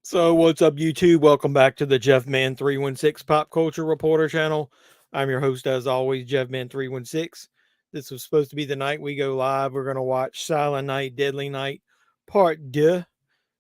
So, what's up, YouTube? Welcome back to the JEFFMAN316 Pop Culture Reporter channel. I'm your host, as always, JEFFMAN316. This was supposed to be the night we go live. We're going to watch Silent Night, Deadly Night, Part 2.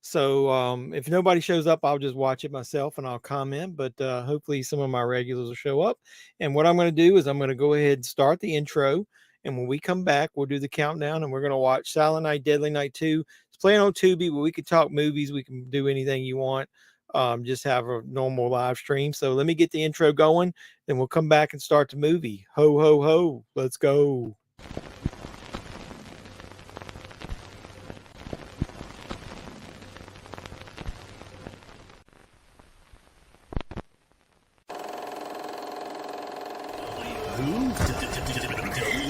So, if nobody shows up, I'll just watch it myself and I'll comment. But hopefully, some of my regulars will show up. And what I'm going to do is I'm going to go ahead and start the intro. And when we come back, we'll do the countdown and we're going to watch Silent Night, Deadly Night 2. It's playing on Tubi, but we can talk movies. We can do anything you want. Just have a normal live stream. So let me get the intro going, then we'll come back and start the movie. Ho, ho, ho. Let's go.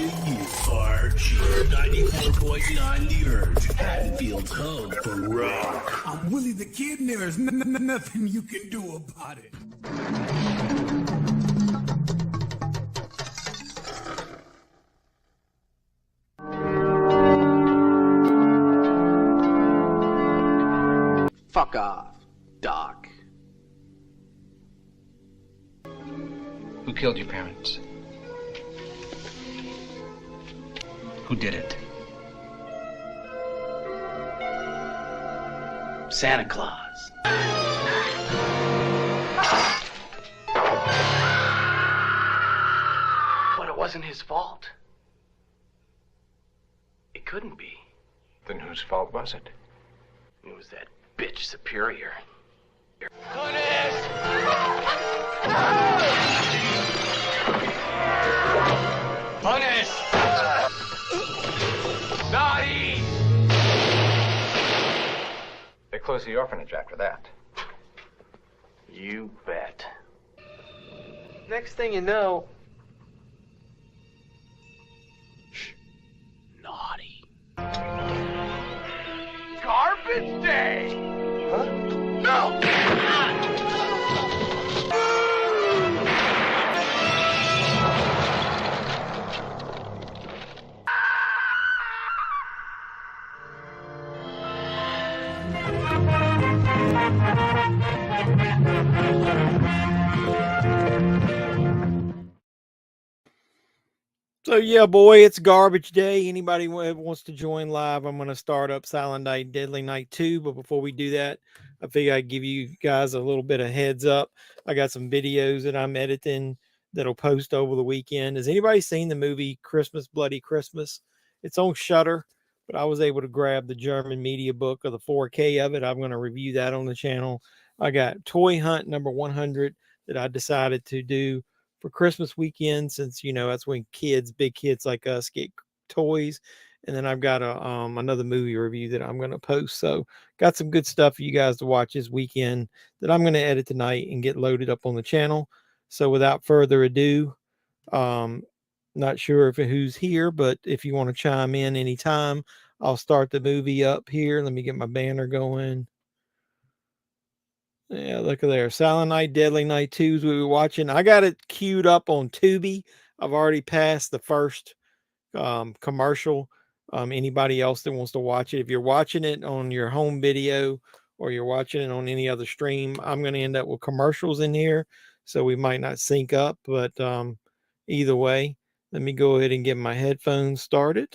WFRG 94.9 The Urge, Hatfield's home for rock. I'm Willie the Kid, and there's nothing you can do about it. Fuck off, Doc. Who killed your parents? Who did it? Santa Claus. But it wasn't his fault. It couldn't be. Then whose fault was it? It was that bitch Superior. Punish! Naughty! They closed the orphanage after that. You bet. Next thing you know... Shh. Naughty. Garbage Day! Huh? No! So yeah, boy, it's garbage day. Anybody wants to join live, I'm going to start up Silent Night, Deadly Night 2. But before we do that, I figure I'd give you guys a little bit of heads up. I got some videos that I'm editing that'll post over the weekend. Has anybody seen the movie Christmas, Bloody Christmas? It's on Shudder, but I was able to grab the German media book of the 4K of it. I'm going to review that on the channel. I got Toy Hunt number 100 that I decided to do for Christmas weekend, since that's when big kids like us get toys. And then I've got another movie review that I'm going to post. So got some good stuff for you guys to watch this weekend that I'm going to edit tonight and get loaded up on the channel. So without further ado, not sure who's here, but if you want to chime in anytime, I'll start the movie up here. Let me get my banner going. Yeah, look at there. Silent Night, Deadly Night 2s we were watching. I got it queued up on Tubi. I've already passed the first commercial. Anybody else that wants to watch it, if you're watching it on your home video or you're watching it on any other stream, I'm going to end up with commercials in here. So we might not sync up, but either way, let me go ahead and get my headphones started.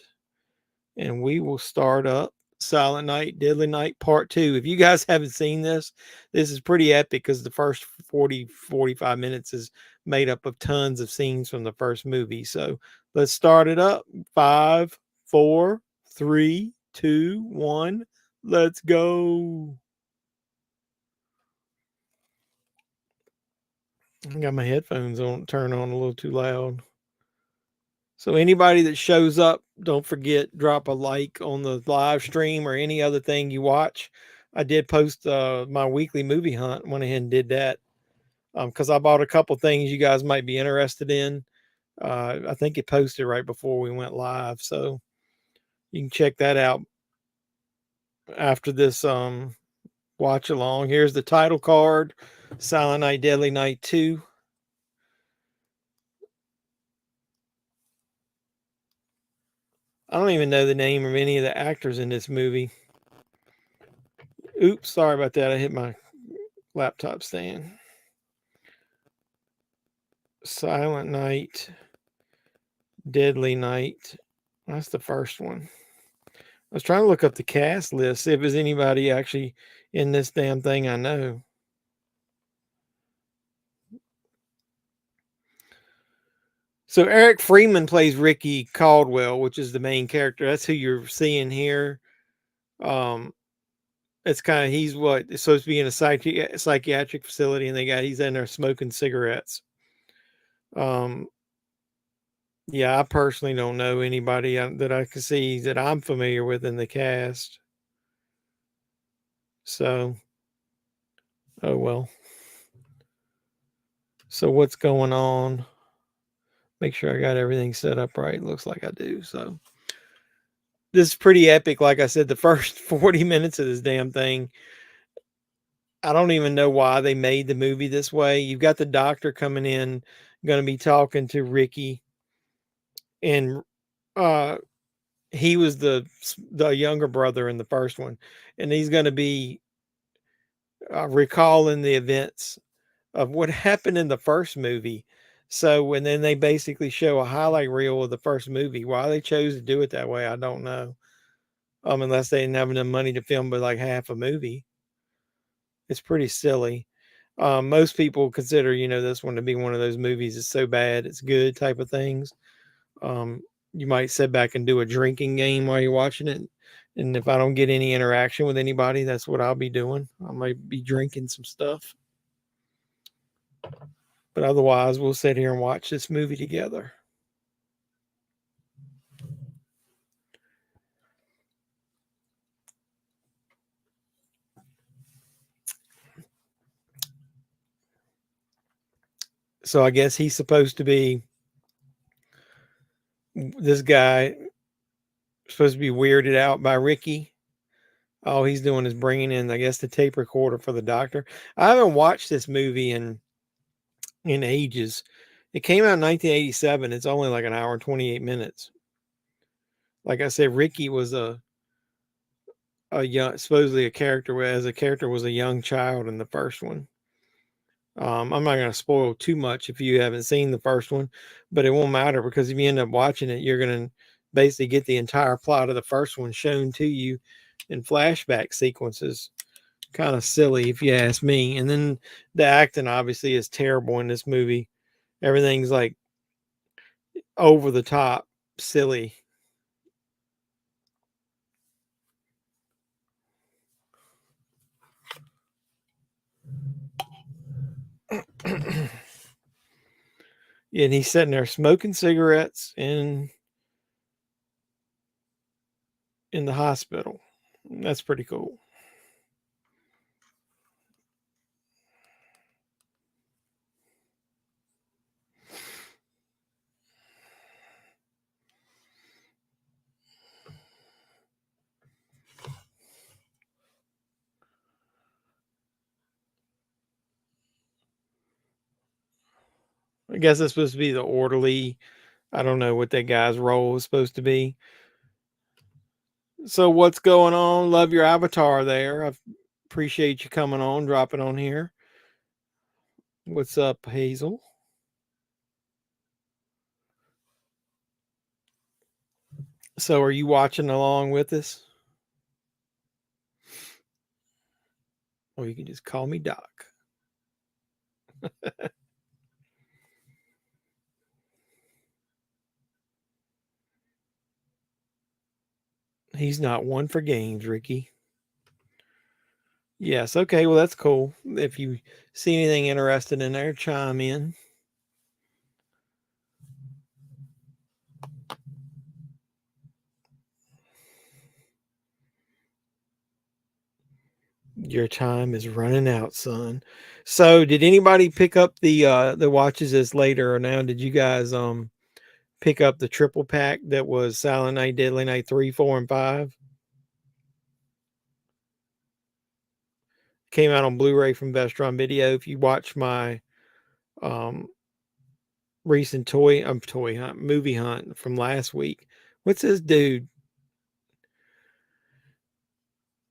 And we will start up Silent Night, Deadly Night Part 2. If you guys haven't seen this, this is pretty epic because the first 45 minutes is made up of tons of scenes from the first movie. So let's start it up. 5, 4, 3, 2, 1. Let's go. I got my headphones on, turn on a little too loud. So anybody that shows up, don't forget, drop a like on the live stream or any other thing you watch. I did post my weekly movie hunt. Went ahead and did that because I bought a couple things you guys might be interested in. I think it posted right before we went live. So you can check that out after this watch along. Here's the title card, Silent Night, Deadly Night 2. I don't even know the name of any of the actors in this movie. Oops, sorry about that. I hit my laptop stand. Silent Night, Deadly Night. That's the first one. I was trying to look up the cast list, see if there's anybody actually in this damn thing I know. So Eric Freeman plays Ricky Caldwell, which is the main character. That's who you're seeing here. It's kind of, he's what is supposed to be in a psychiatric facility, and he's in there smoking cigarettes. Yeah, I personally don't know anybody that I can see that I'm familiar with in the cast. So, oh well. So what's going on? Make sure I got everything set up right. Looks like I do. So this is pretty epic. Like I said, the first 40 minutes of this damn thing, I don't even know why they made the movie this way. You've got the doctor coming in, going to be talking to Ricky, and he was the younger brother in the first one, and he's going to be recalling the events of what happened in the first movie. So, and then they basically show a highlight reel of the first movie. Why they chose to do it that way, I don't know. Unless they didn't have enough money to film but like half a movie. It's pretty silly. Most people consider, this one to be one of those movies that's so bad it's good type of things. You might sit back and do a drinking game while you're watching it. And if I don't get any interaction with anybody, that's what I'll be doing. I might be drinking some stuff. But otherwise, we'll sit here and watch this movie together. So I guess he's supposed to be, this guy supposed to be weirded out by Ricky. All he's doing is bringing in, I guess, the tape recorder for the doctor. I haven't watched this movie in ages. It came out in 1987. It's only like an hour and 28 minutes. Like I said, Ricky was a young, supposedly a character was a young child in the first one. I'm not going to spoil too much if you haven't seen the first one, but it won't matter because if you end up watching it, you're going to basically get the entire plot of the first one shown to you in flashback sequences. Kind of silly if you ask me. And then the acting obviously is terrible in this movie. Everything's like over the top, silly. And he's sitting there smoking cigarettes in the hospital. That's pretty cool. I guess it's supposed to be the orderly. I don't know what that guy's role is supposed to be. So what's going on? Love your avatar there. I appreciate you coming on, dropping on here. What's up, Hazel? So are you watching along with us? Or you can just call me Doc. He's not one for games, Ricky. Yes, okay, well that's cool. If you see anything interested in there, chime in. Your time is running out, son. So did anybody pick up the watches this later or now? Did you guys pick up the triple pack that was Silent Night, Deadly Night 3, 4, and 5? Came out on Blu-ray from Vestron Video. If you watch my recent movie hunt from last week. What's this dude?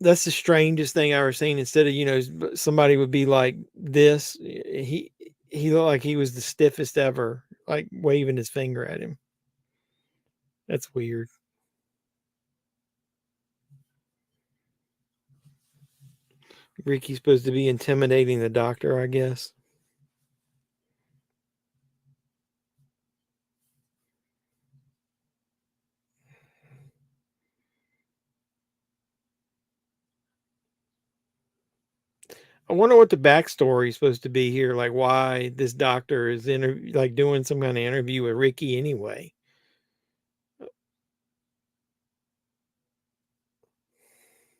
That's the strangest thing I ever seen. Instead of, somebody would be like this, he looked like he was the stiffest ever, like waving his finger at him. That's weird. Ricky's supposed to be intimidating the doctor, I guess. I wonder what the backstory is supposed to be here. Like why this doctor is doing some kind of interview with Ricky anyway.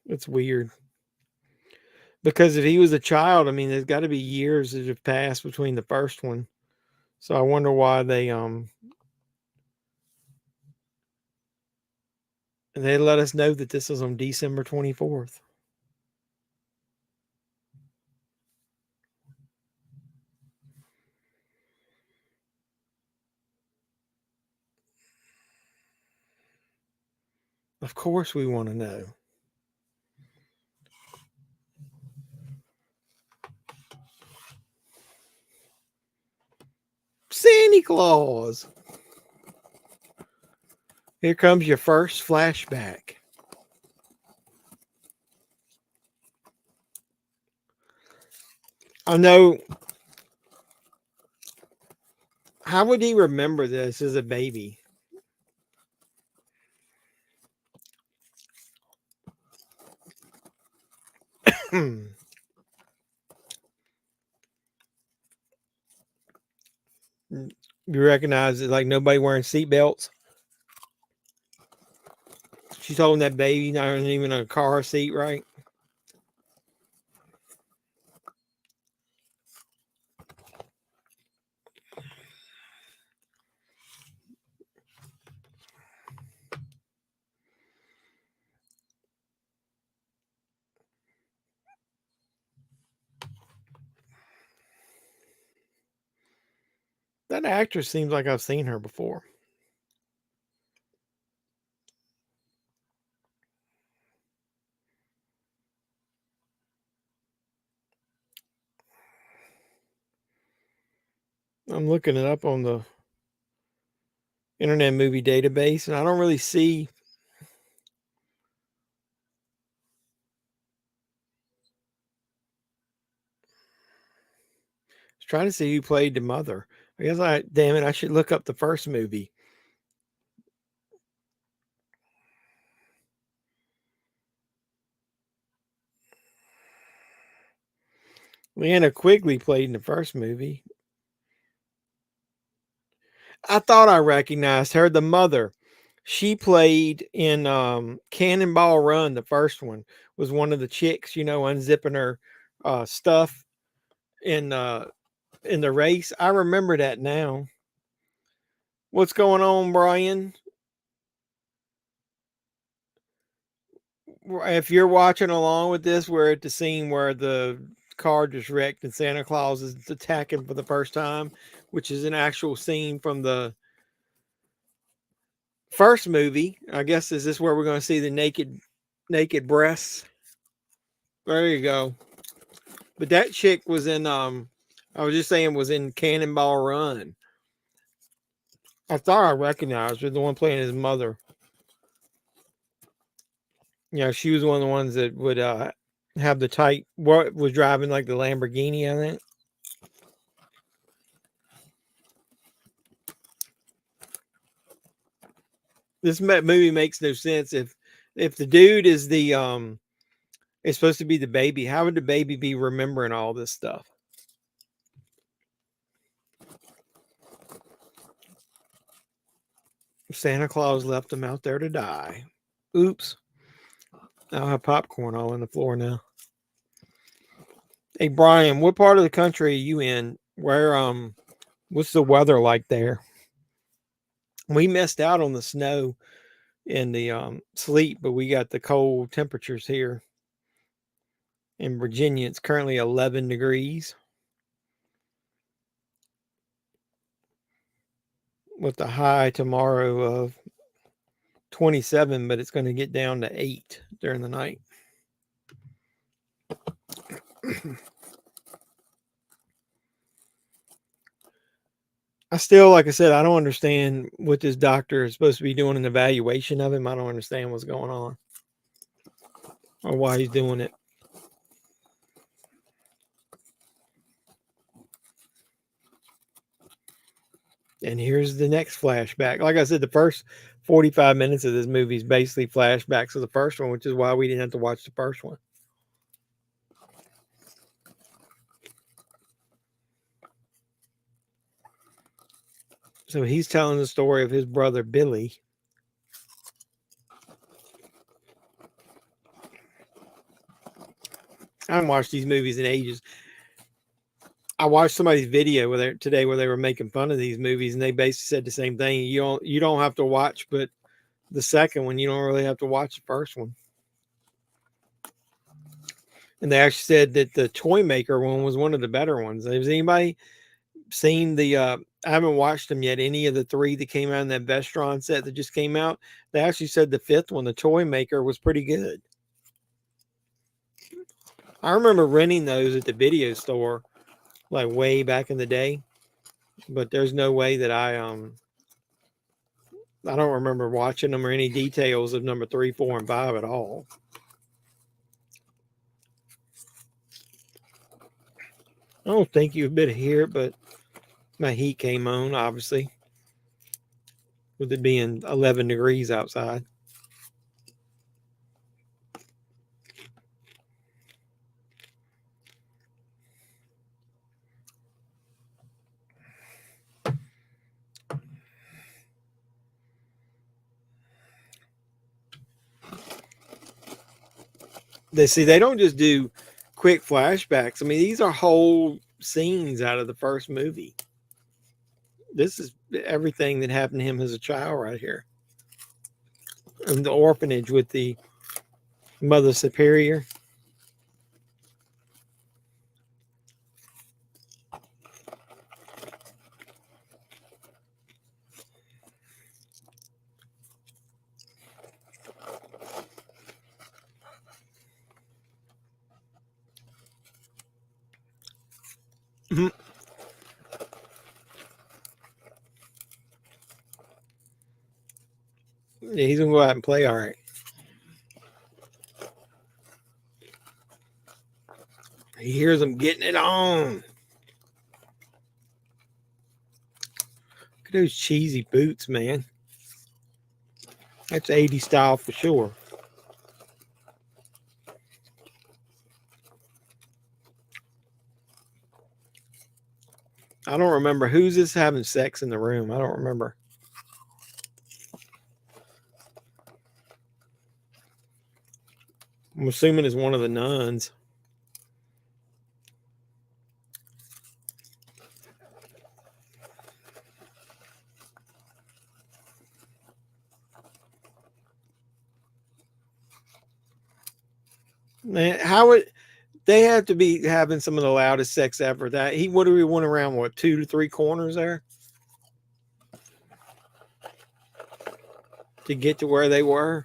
It's weird. Because if he was a child, I mean, there's got to be years that have passed between the first one. So I wonder why they let us know that this was on December 24th. Of course we want to know. Santa Claus. Here comes your first flashback. I know. How would he remember this as a baby? You recognize it like nobody wearing seatbelts? She's holding that baby, not even a car seat, right? That actress seems like I've seen her before. I'm looking it up on the Internet Movie Database, and I don't really see. I was trying to see who played the mother. I guess damn it, I should look up the first movie. Leanna Quigley played in the first movie. I thought I recognized her, the mother. She played in Cannonball Run, the first one, was one of the chicks, unzipping her stuff in the race. I remember that now. What's going on, Brian? If you're watching along with this, we're at the scene where the car just wrecked and Santa Claus is attacking for the first time, which is an actual scene from the first movie. I guess is this where we're going to see the naked breasts? There you go. But that chick was in I was just saying was in Cannonball Run. I thought I recognized her, the one playing his mother. Yeah, she was one of the ones that would have the tight, what was driving like the Lamborghini, I think. This movie makes no sense. If the dude is is supposed to be the baby, how would the baby be remembering all this stuff? Santa Claus left him out there to die. Oops. I'll have popcorn all on the floor now. Hey Brian, what part of the country are you in? Where what's the weather like there? We missed out on the snow and the sleet, but we got the cold temperatures here. In Virginia, it's currently 11 degrees. With the high tomorrow of 27, but it's going to get down to 8 during the night. I still, like I said, I don't understand what this doctor is supposed to be doing an evaluation of him. I don't understand what's going on or why he's doing it. And here's the next flashback. Like I said, the first 45 minutes of this movie is basically flashbacks of the first one, which is why we didn't have to watch the first one. So he's telling the story of his brother, Billy. I haven't watched these movies in ages. I watched somebody's video today where they were making fun of these movies, and they basically said the same thing. You don't have to watch, but the second one, you don't really have to watch the first one. And they actually said that the Toy Maker one was one of the better ones. Has anybody seen the? I haven't watched them yet. Any of the three that came out in that Vestron set that just came out? They actually said the fifth one, the Toy Maker, was pretty good. I remember renting those at the video store, like way back in the day. But there's no way that I don't remember watching them or any details of number 3, 4, and 5 at all. I don't think you would be able to hear it, but my heat came on, obviously, with it being 11 degrees outside. They don't just do quick flashbacks. I mean, these are whole scenes out of the first movie. This is everything that happened to him as a child right here. And the orphanage with the Mother Superior. Yeah, he's gonna go out and play all right. He hears them getting it on. Look at those cheesy boots, man. That's 80s style for sure. I don't remember who's this having sex in the room. I don't remember. I'm assuming it's one of the nuns. Man, how would they have to be having some of the loudest sex ever? What do we went around, what, 2 to 3 corners there to get to where they were?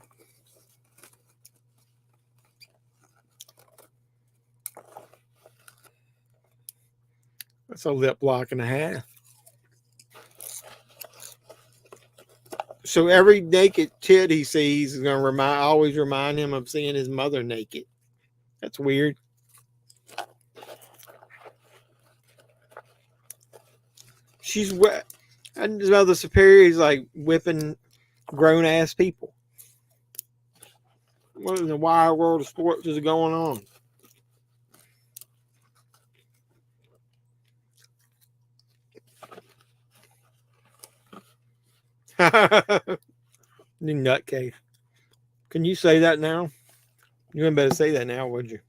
That's a lip lock and a half. So every naked tit he sees is going to always remind him of seeing his mother naked. That's weird. She's wet. And his Mother Superior is like whipping grown ass people. What in the wide world of sports is going on? You nutcase. Can you say that now? You wouldn't better say that now, would you?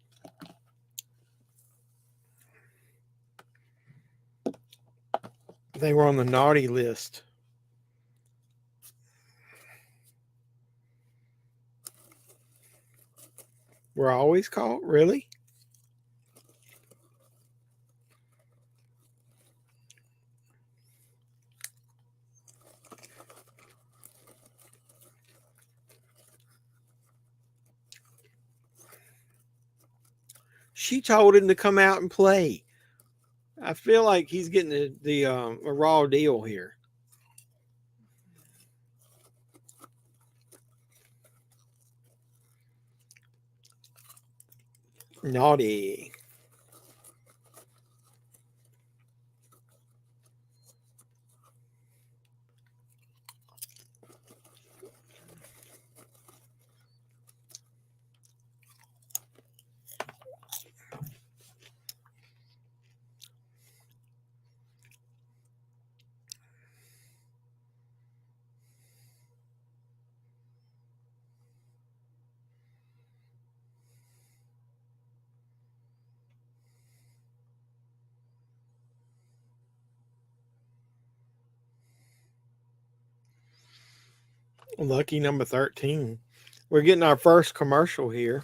They were on the naughty list. We're always caught? Really? She told him to come out and play. I feel like he's getting a raw deal here. Naughty. Lucky number 13. We're getting our first commercial here.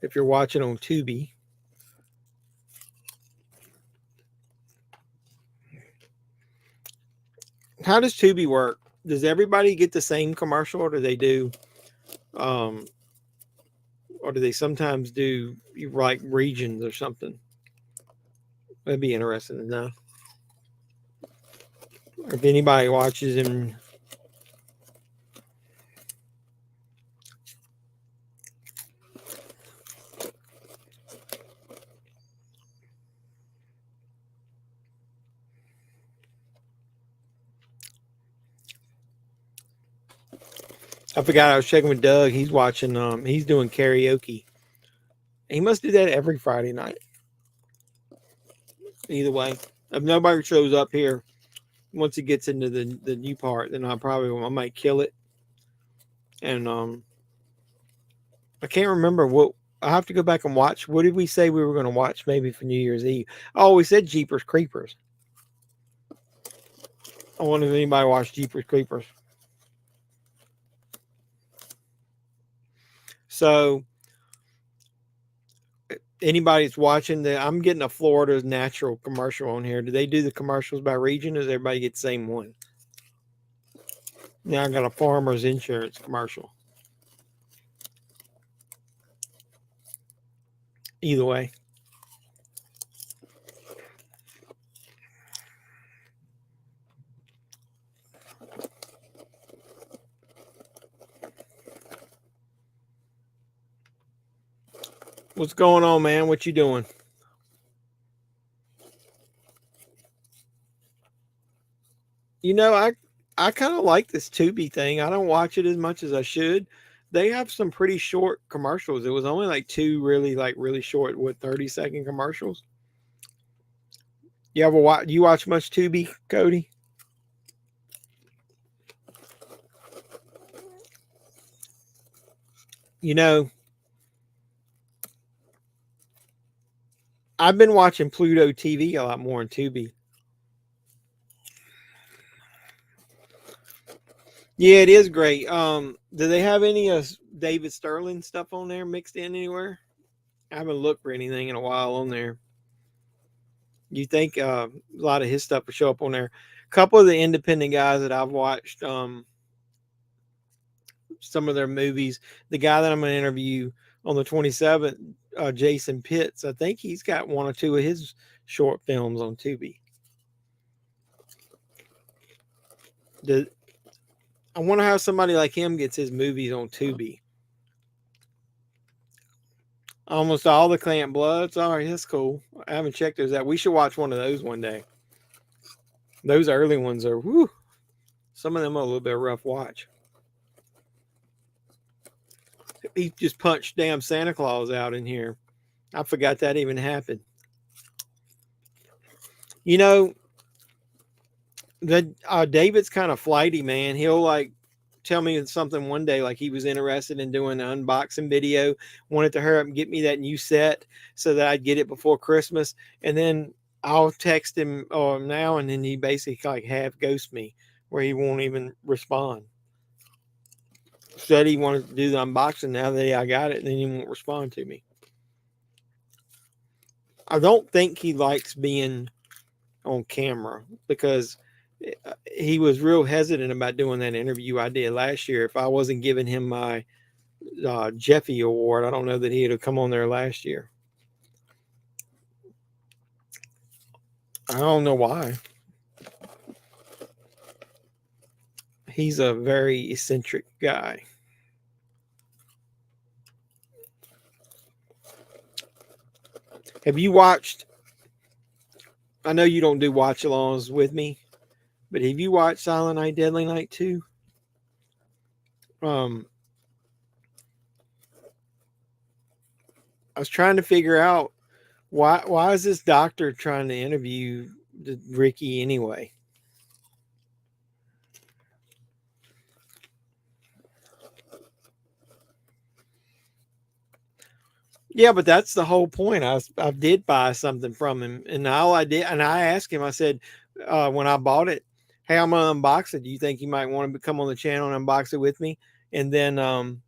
If you're watching on Tubi. How does Tubi work? Does everybody get the same commercial, or do they do or do they sometimes do like regions or something? That'd be interesting to know. Or if anybody watches him. I forgot I was checking with Doug. He's watching, he's doing karaoke. He must do that every Friday night. Either way, if nobody shows up here, once he gets into the new part, then I might kill it. And I can't remember what, I have to go back and watch. What did we say we were going to watch maybe for New Year's Eve? Oh, we said Jeepers Creepers. I wonder if anybody watched Jeepers Creepers. So anybody's watching I'm getting a Florida's Natural commercial on here. Do they do the commercials by region, or does everybody get the same one? Now I got a Farmer's Insurance commercial. Either way. What's going on, man? What you doing? You know, I kind of like this Tubi thing. I don't watch it as much as I should. They have some pretty short commercials. It was only like two really short, 30-second commercials. You ever watch? You watch much Tubi, Cody? You know, I've been watching Pluto TV a lot more on Tubi. Yeah, it is great. Do they have any David Sterling stuff on there mixed in anywhere? I haven't looked for anything in a while on there. You think a lot of his stuff will show up on there? A couple of the independent guys that I've watched, some of their movies. The guy that I'm going to interview on the 27th, Jason Pitts, I think he's got one or two of his short films on Tubi. I wonder how somebody like him gets his movies on Tubi. Almost all the Clamp Bloods. All right, that's cool. I haven't checked those out. We should watch one of those one day. Those early ones are, whoo. Some of them are a little bit rough watch. He just punched damn Santa Claus out in here. I forgot that even happened. You know, David's kind of flighty, man. He'll like tell me something one day, like he was interested in doing an unboxing video, wanted to hurry up and get me that new set so that I'd get it before Christmas. And then I'll text him now, and then he basically like half ghosts me, where he won't even respond. Said he wanted to do the unboxing. Now that I got it, and then he won't respond to me. I don't think he likes being on camera, because he was real hesitant about doing that interview I did last year. If I wasn't giving him my Jeffy Award. I don't know that he'd have come on there last year. I don't know why. He's a very eccentric guy. Have you watched? I know you don't do watch alongs with me, but have you watched Silent Night, Deadly Night 2? I was trying to figure out why is this doctor trying to interview Ricky anyway? Yeah, but that's the whole point. I did buy something from him, and all I did, and I asked him. I said, when I bought it, "Hey, I'm gonna unbox it. Do you think you might want to come on the channel and unbox it with me?" And then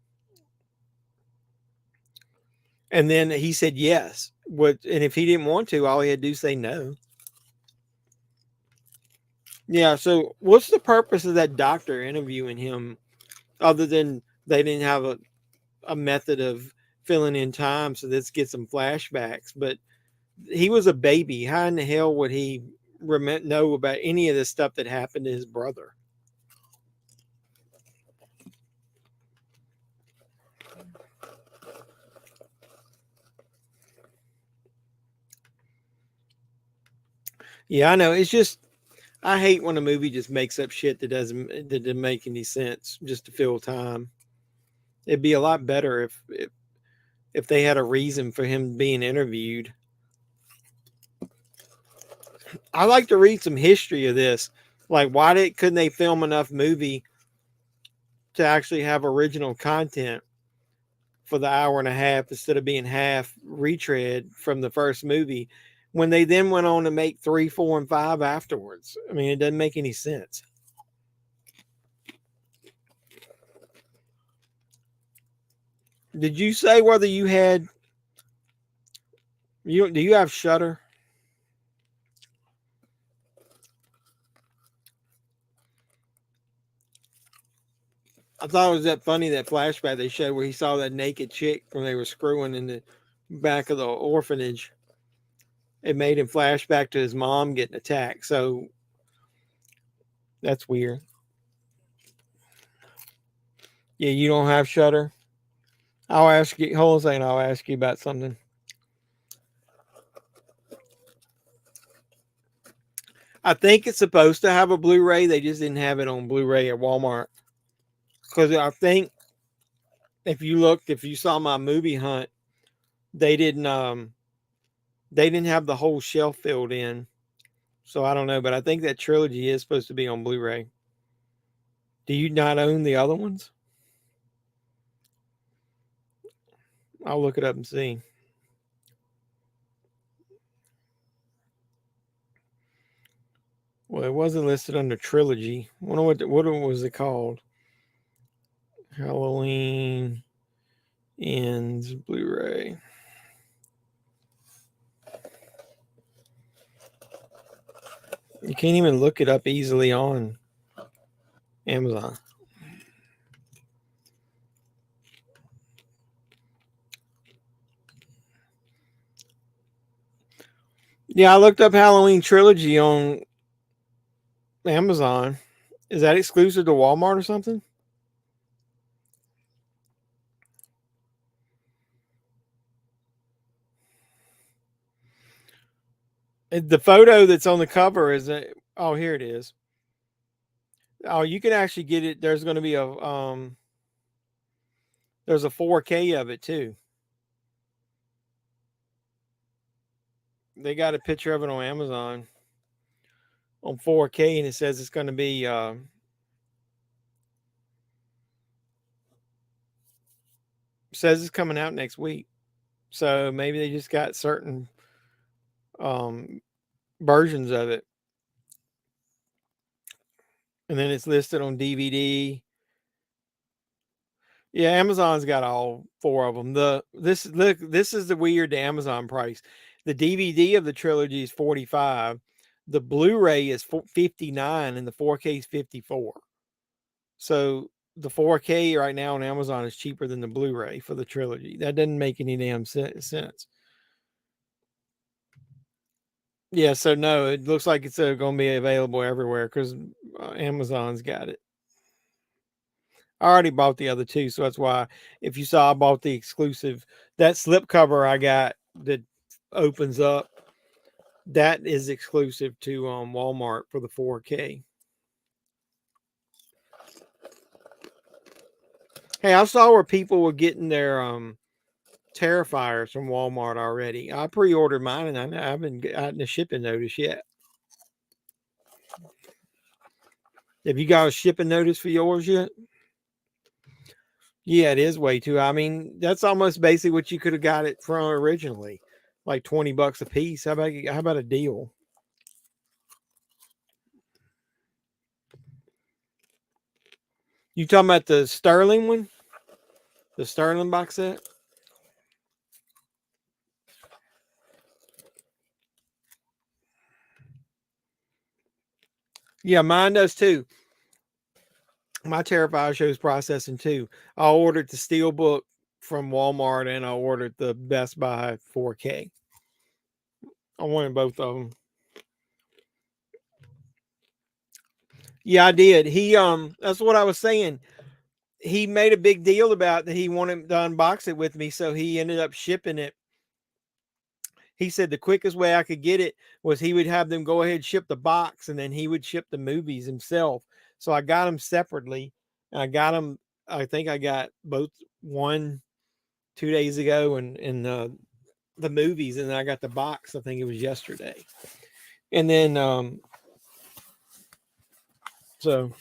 he said yes. And if he didn't want to, all he had to do is say no. Yeah. So, what's the purpose of that doctor interviewing him, other than they didn't have a method of filling in time, so let's get some flashbacks? But he was a baby. How in the hell would he know about any of this stuff that happened to his brother? Yeah, I know. It's just, I hate when a movie just makes up shit that doesn't make any sense just to fill time. It'd be a lot better if they had a reason for him being interviewed. I like to read some history of this. Like, couldn't they film enough movie to actually have original content for the hour and a half instead of being half retread from the first movie, when they then went on to make 3, 4, and 5 afterwards? I mean, it doesn't make any sense. Did you say whether you had do you have Shudder? I thought it was that funny, that flashback they showed where he saw that naked chick when they were screwing in the back of the orphanage. It made him flash back to his mom getting attacked. So that's weird. Yeah, you don't have Shudder? I'll ask you. Hold on a second. I'll ask you about something. I think it's supposed to have a Blu-ray. They just didn't have it on Blu-ray at Walmart. Because I think if you saw my movie hunt, they didn't have the whole shelf filled in. So I don't know, but I think that trilogy is supposed to be on Blu-ray. Do you not own the other ones? I'll look it up and see. Well, it wasn't listed under trilogy. I wonder what was it called? Halloween Ends Blu-ray. You can't even look it up easily on Amazon. Yeah, I looked up Halloween Trilogy on Amazon. Is that exclusive to Walmart or something? The photo that's on the cover is oh, here it is. Oh, you can actually get it. There's going to be there's a 4K of it too. They got a picture of it on Amazon on 4K, and it says it's going to be says it's coming out next week. So maybe they just got certain versions of it, and then it's listed on DVD. Yeah, Amazon's got all 4 of them. This is the weird Amazon price. The DVD of the trilogy is $45. The Blu-ray is $59, and the 4K is $54. So the 4K right now on Amazon is cheaper than the Blu-ray for the trilogy. That doesn't make any damn sense. Yeah, so no, it looks like it's going to be available everywhere because Amazon's got it. I already bought the other two, so that's why if you saw I bought the exclusive, that slipcover I got that opens up, that is exclusive to Walmart for the 4K. Hey, I saw where people were getting their Terrifiers from Walmart already. I pre-ordered mine and I haven't gotten a shipping notice yet. Have you got a shipping notice for yours yet? Yeah, it is way too. I mean, that's almost basically what you could have got it from originally, like $20 a piece. How about a deal? You talking about the Sterling one? The Sterling box set? Yeah, mine does too. My Terrifier shows processing too. I ordered the Steelbook from Walmart and I ordered the Best Buy 4K. I wanted both of them. Yeah, I did. That's what I was saying. He made a big deal about that he wanted to unbox it with me, so he ended up shipping it. He said the quickest way I could get it was he would have them go ahead and ship the box, and then he would ship the movies himself. So I got them separately. And I got them. I think I got both 2 days ago, and the movies, and then I got the box. I think it was yesterday, and then so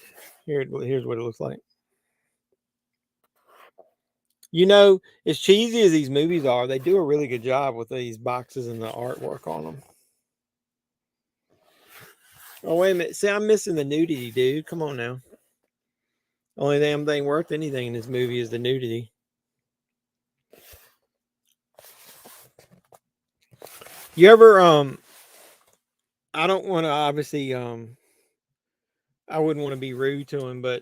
here's what it looks like. You know, as cheesy as these movies are, they do a really good job with these boxes and the artwork on them. Oh, wait a minute. See, I'm missing the nudity, dude. Come on now. Only damn thing worth anything in this movie is the nudity. You ever, I don't want to obviously, I wouldn't want to be rude to him, but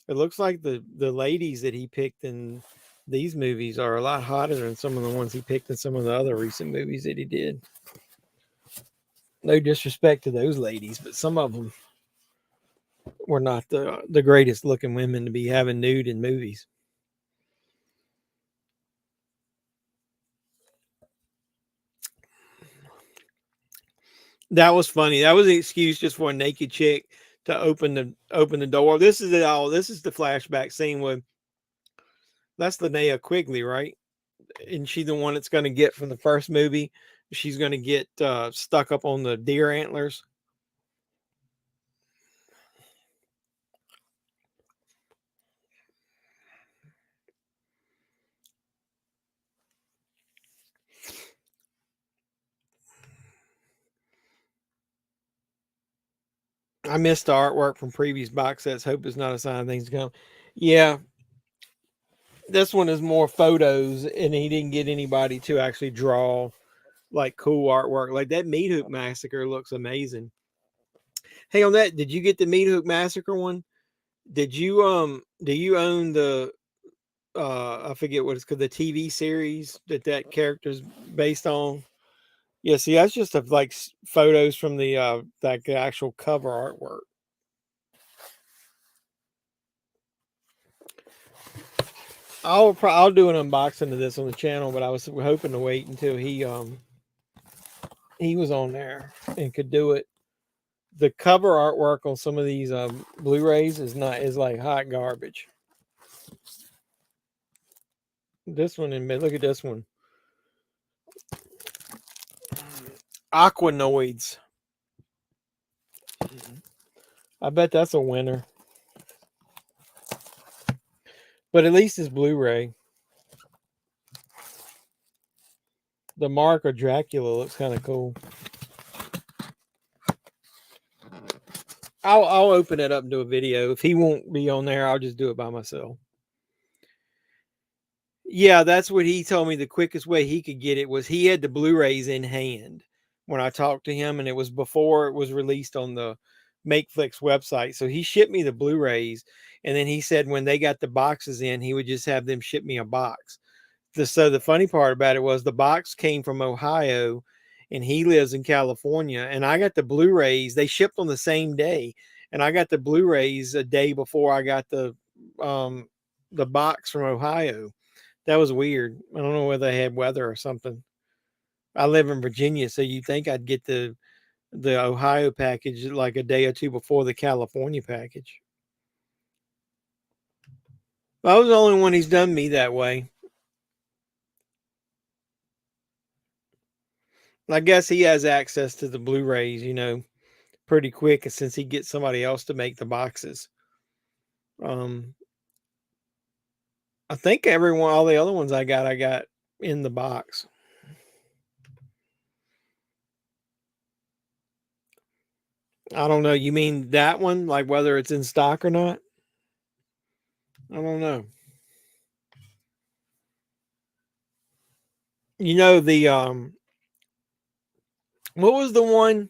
it looks like the ladies that he picked in these movies are a lot hotter than some of the ones he picked in some of the other recent movies that he did. No disrespect to those ladies, but some of them were not the greatest looking women to be having nude in movies. That was funny. That was an excuse just for a naked chick to open the door. This is it all. This is the flashback scene with that's Linnea Quigley, right? And she's the one that's going to get from the first movie. She's going to get stuck up on the deer antlers. I missed the artwork from previous box sets. Hope it's not a sign of things to come. Yeah. This one is more photos, and he didn't get anybody to actually draw like cool artwork. Like that Meat Hook Massacre looks amazing. Hey, on that, did you get the Meat Hook Massacre one? Did you do you own the I forget what it's called, the TV series that character's based on? Yeah, see, that's just like photos from the like the actual cover artwork. I'll do an unboxing of this on the channel, but I was hoping to wait until he was on there and could do it. The cover artwork on some of these Blu-rays is like hot garbage. This one, look at this one. Aquanoids. I bet that's a winner. But at least it's Blu-ray. The Mark of Dracula looks kind of cool. I'll open it up and do a video. If he won't be on there, I'll just do it by myself. Yeah, that's what he told me. The quickest way he could get it was he had the Blu-rays in hand when I talked to him, and it was before it was released on the Makeflix website. So he shipped me the Blu-rays, and then he said when they got the boxes in, he would just have them ship me a box. So the funny part about it was the box came from Ohio, and he lives in California, and I got the Blu-rays. They shipped on the same day, and I got the Blu-rays a day before I got the box from Ohio. That was weird. I don't know whether they had weather or something. I live in Virginia, so you'd think I'd get the Ohio package like a day or two before the California package. I was the only one he's done me that way. I guess he has access to the Blu-rays, pretty quick, since he gets somebody else to make the boxes. I think all the other ones I got in the box. I don't know. You mean that one, like whether it's in stock or not? I don't know. What was the one,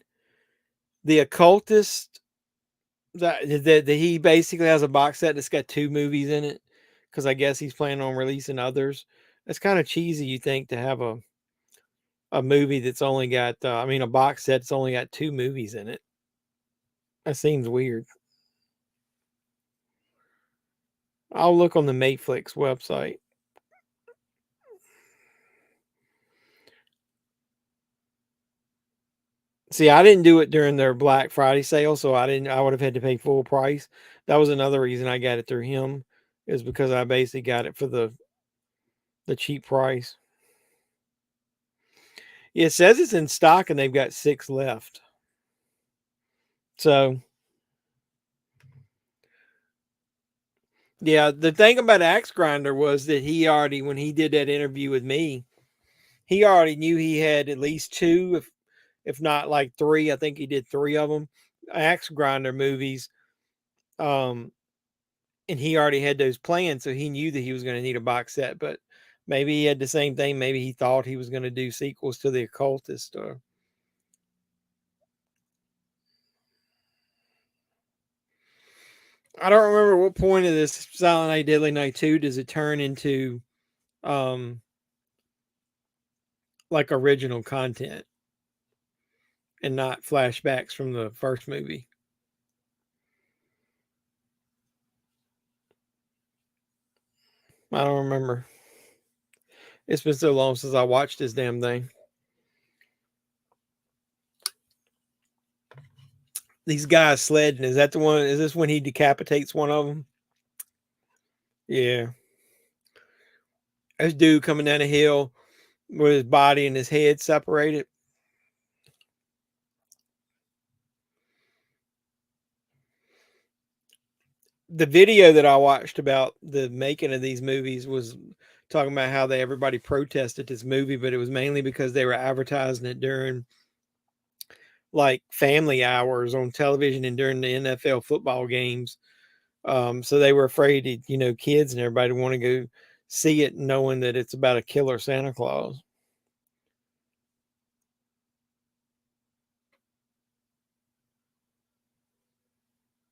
the Occultist, that he basically has a box set that's got 2 movies in it, because I guess he's planning on releasing others. It's kind of cheesy, you think, to have a movie that's only got a box set that's only got 2 movies in it. That seems weird. I'll look on the Mayflix website. See, I didn't do it during their Black Friday sale, so I would have had to pay full price. That was another reason I got it through him, is because I basically got it for the cheap price. It says it's in stock and they've got 6 left. So, yeah, the thing about Axe Grinder was that when he did that interview with me, he already knew he had at least 2, if not like 3. I think he did 3 of them, Axe Grinder movies. And he already had those planned, so he knew that he was going to need a box set. But maybe he had the same thing. Maybe he thought he was going to do sequels to The Occultist. I don't remember what point of this Silent Night, Deadly Night 2 does it turn into like original content and not flashbacks from the first movie. I don't remember. It's been so long since I watched this damn thing. These guys sledding. Is that the one? Is this when he decapitates one of them? Yeah. This dude coming down a hill with his body and his head separated. The video that I watched about the making of these movies was talking about how everybody protested this movie, but it was mainly because they were advertising it during like family hours on television and during the NFL football games. So they were afraid that, kids and everybody want to go see it knowing that it's about a killer Santa Claus.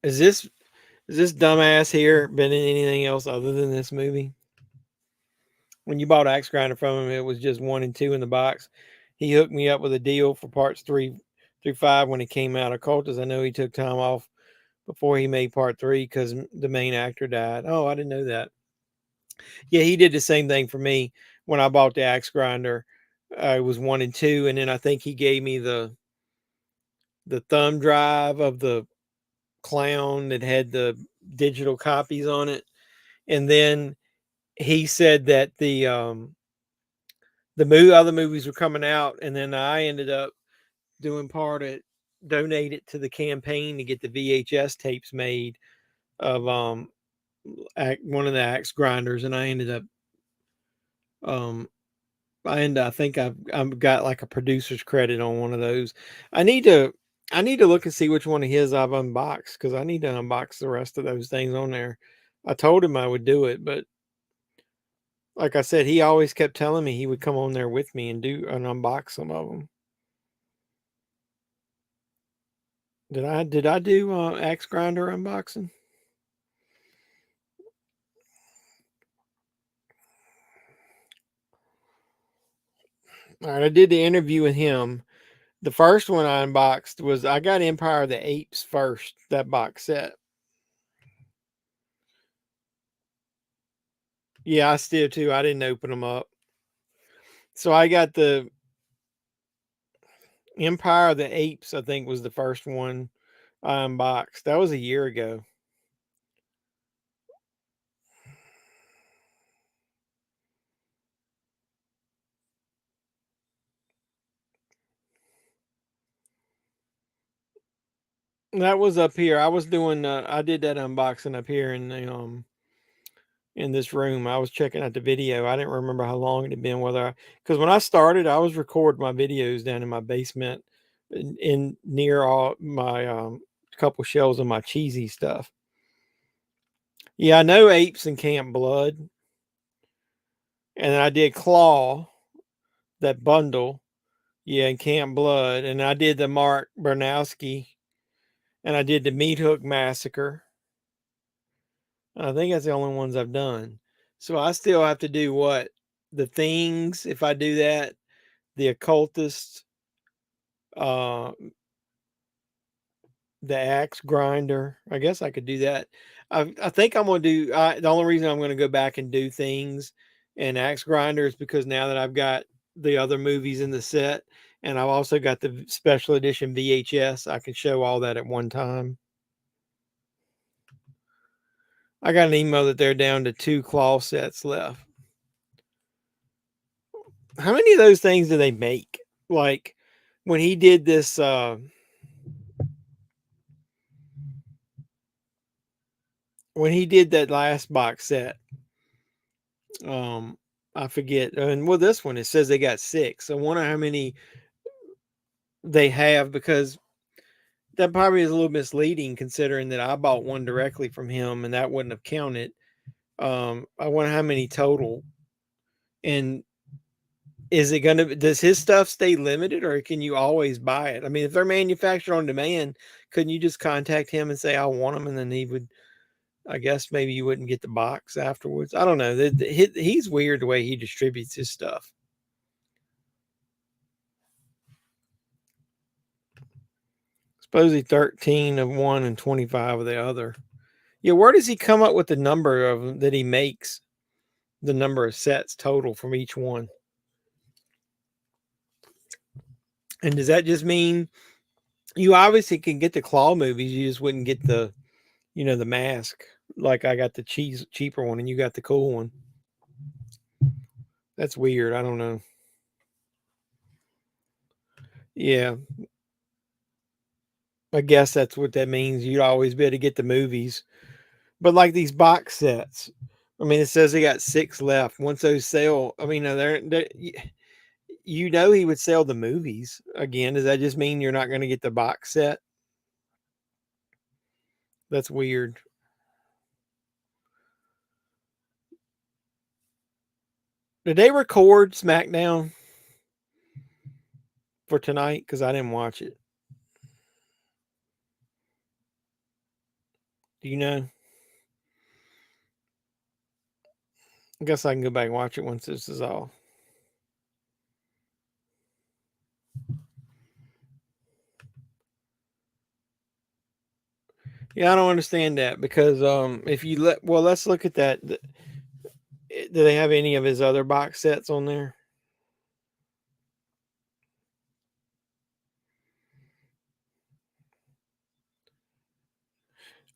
Is this dumbass here been in anything else other than this movie? When you bought Axe Grinder from him, it was just 1 and 2 in the box. He hooked me up with a deal for parts 3 through 5 when it came out. Occultist, I know he took time off before he made part 3 because the main actor died. Oh, I didn't know that. Yeah, he did the same thing for me when I bought the Axe Grinder. It was 1 and 2, and then I think he gave me the thumb drive of the clown that had the digital copies on it, and then he said that the other movies were coming out, and then I ended up doing part of donate it to the campaign to get the VHS tapes made of one of the Axe Grinders, and I ended up I think I've got like a producer's credit on one of those. I need to look and see which one of his I've unboxed, because I need to unbox the rest of those things on there. I told him I would do it, but like I said, he always kept telling me he would come on there with me and unbox some of them. Did I do axe grinder unboxing? All right, I did the interview with him. The first one I unboxed was I got Empire of the Apes first, that box set. Yeah, I still too. I didn't open them up. So I got the Empire of the Apes, I think was the first one I unboxed. That was a year ago. That was up here. I was doing I did that unboxing up here in this room. I was checking out the video. I didn't remember how long it had been, because when I started, I was recording my videos down in my basement in near all my couple shelves of my cheesy stuff. Yeah, I know Apes and Camp Blood. And then I did Claw, that bundle. Yeah, and Camp Blood. And I did the Mark Bernowski. And I did the Meat Hook Massacre. I think that's the only ones I've done. So I still have to do what? The Things, if I do that, the Occultist, uh, the Axe Grinder. I guess I could do that. I think I'm going to do, the only reason I'm going to go back and do Things and Axe Grinder is because now that I've got the other movies in the set, and I've also got the special edition VHS, I can show all that at one time. I got an email that they're down to 2 claw sets left. How many of those things do they make? Like when he did this, when he did that last box set, I forget. And well, this one, it says they got 6. I wonder how many they have, because that probably is a little misleading considering that I bought one directly from him and that wouldn't have counted. I wonder how many total. And does his stuff stay limited, or can you always buy it? I mean, if they're manufactured on demand, couldn't you just contact him and say, I want them? And then he would, I guess maybe you wouldn't get the box afterwards. I don't know. He's weird the way he distributes his stuff. Supposedly 13 of one and 25 of the other. Yeah, where does he come up with the number of them that he makes? The number of sets total from each one? And does that just mean you obviously can get the Claw movies, you just wouldn't get the, the mask? Like I got the cheaper one and you got the cool one. That's weird. I don't know. Yeah. I guess that's what that means. You'd always be able to get the movies. But like these box sets, I mean, it says they got 6 left. Once those sell, I mean, they're he would sell the movies again. Does that just mean you're not going to get the box set? That's weird. Did they record SmackDown for tonight? Because I didn't watch it. Do you know? I guess I can go back and watch it once this is all. Yeah, I don't understand that, because if you let's look at that. Do they have any of his other box sets on there?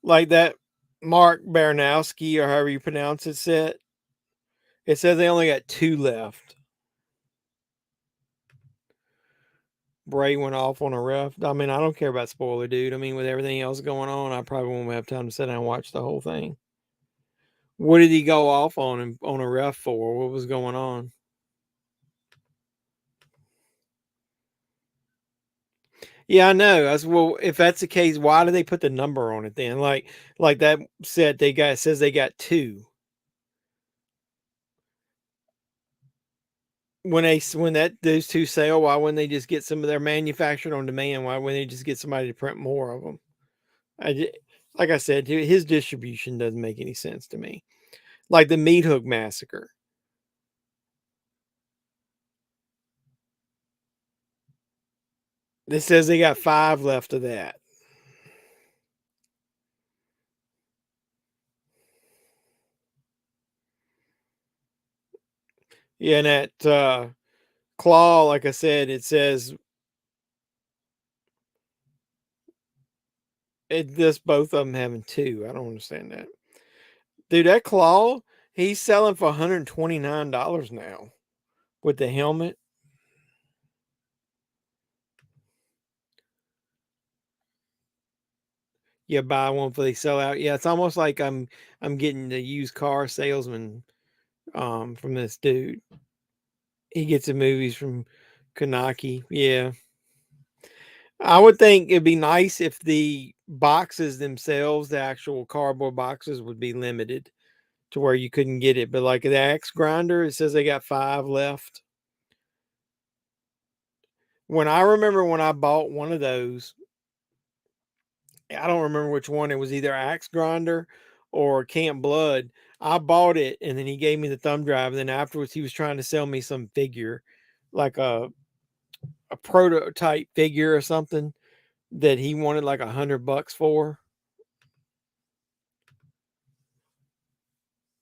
Like that Mark Baranowski, or however you pronounce it, set. It says they only got 2 left. Bray went off on a ref. I mean, I don't care about spoiler, dude. I mean, with everything else going on, I probably won't have time to sit down and watch the whole thing. What did he go off on a ref for? What was going on? Yeah, I know. Well, if that's the case, why do they put the number on it then? Like that set says they got 2. when those two sell, why wouldn't they just get some of their manufactured on demand? Why wouldn't they just get somebody to print more of them? Like I said, his distribution doesn't make any sense to me. Like the Meat Hook Massacre. It says they got 5 left of that. Yeah, and that Claw, like I said, it says this both of them having 2. I don't understand that. Dude, that Claw, he's selling for $129 now with the helmet. You buy one for they sell out. Yeah, it's almost like I'm getting the used car salesman from this dude. He gets the movies from Kanaki. Yeah. I would think it'd be nice if the boxes themselves, the actual cardboard boxes, would be limited to where you couldn't get it. But like the axe grinder, it says they got 5 left. When I bought one of those, I don't remember which one. It was either axe grinder or Camp Blood. I bought it and then he gave me the thumb drive. And then afterwards, he was trying to sell me some figure, like a prototype figure or something that he wanted like $100 for.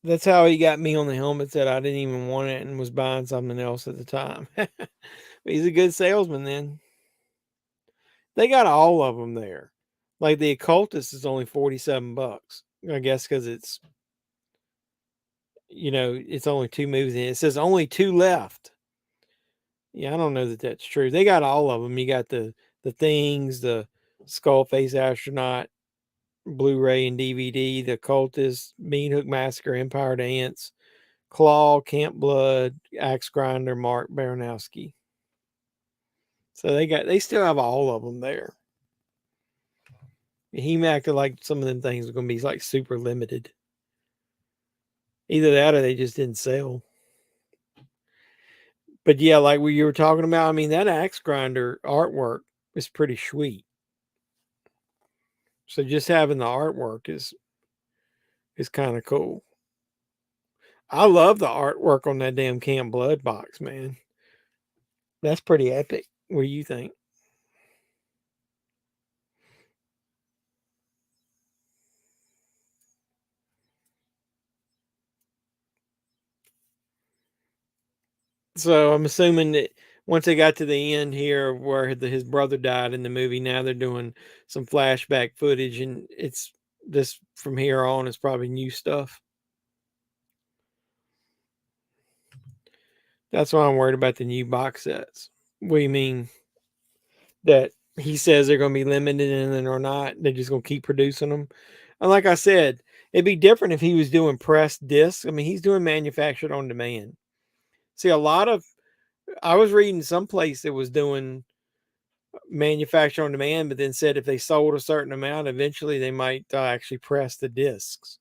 That's how he got me on the helmet that I didn't even want it and was buying something else at the time. But he's a good salesman then. They got all of them there. Like the Occultist is only $47. I guess because it's, it's only 2 movies in it. It says only 2 left. Yeah, I don't know that that's true. They got all of them. You got the Things, the Skullface Astronaut, Blu-ray and DVD, the Cultist, Mean Hook Massacre, Empire Dance, Claw, Camp Blood, Axe Grinder, Mark Baranowski. So they still have all of them there. He acted like some of them things were going to be like super limited. Either that or they just didn't sell. But yeah, like what you were talking about, I mean, that Axe Grinder artwork is pretty sweet. So just having the artwork is kind of cool. I love the artwork on that damn Camp Blood box, man. That's pretty epic. What do you think? So I'm assuming that once they got to the end here where his brother died in the movie, now they're doing some flashback footage, and it's this from here on is probably new stuff. That's why I'm worried about the new box sets. What do you mean? That he says they're going to be limited and then or not? They're just going to keep producing them. And like I said, it'd be different if he was doing pressed discs. I mean, he's doing manufactured on demand. See, I was reading someplace that was doing manufacture on demand, but then said if they sold a certain amount, eventually they might actually press the discs.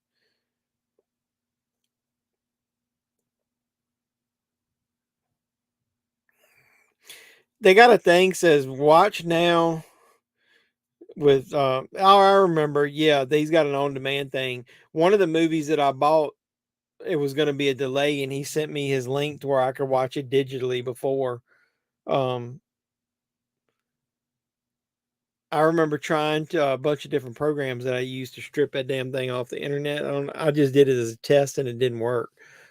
They got a thing says watch now with I remember, yeah, they's got an on demand thing. One of the movies that I bought, it was going to be a delay, and he sent me his link to where I could watch it digitally before. I remember trying a bunch of different programs that I used to strip that damn thing off the internet. I just did it as a test and it didn't work,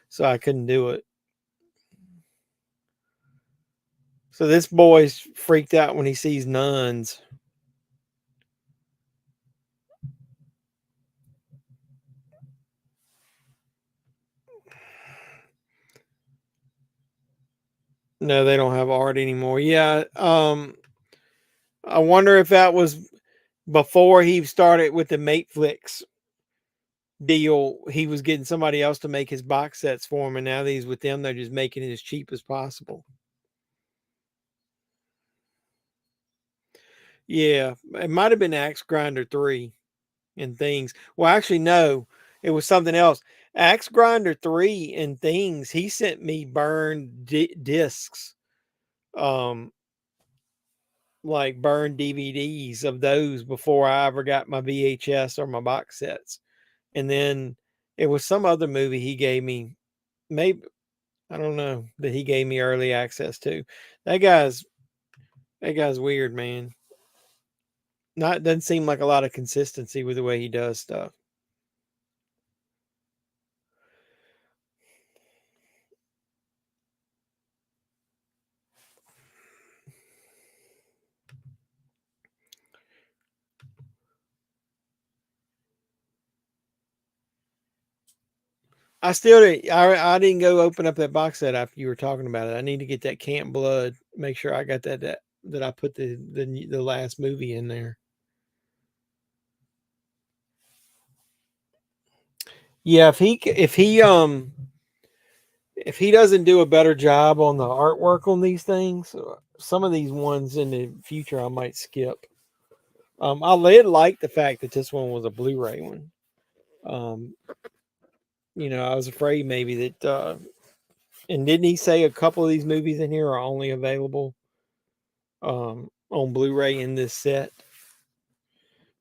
so I couldn't do it. So this boy's freaked out when he sees nuns. No, they don't have art anymore. Yeah, I wonder if that was before he started with the Mateflix deal. He was getting somebody else to make his box sets for him, and now that he's with them, they're just making it as cheap as possible. Yeah, it might have been Axe Grinder 3 and Things. Well, actually, no, it was something else. Axe Grinder 3 and things. He sent me burned discs, um, like burned DVDs of those before I ever got my VHS or my box sets. And then it was some other movie he gave me, maybe I don't know, that he gave me early access to. That guy's that guy's weird, man. Not doesn't seem like a lot of consistency with the way he does stuff. I didn't go open up that box set after you were talking about it. I need to get that Camp Blood. Make sure I got that I put the last movie in there. Yeah, if he doesn't do a better job on the artwork on these things, some of these ones in the future I might skip. I did like the fact that this one was a Blu-ray one. Um, I was afraid maybe that. And didn't he say a couple of these movies in here are only available on Blu-ray in this set?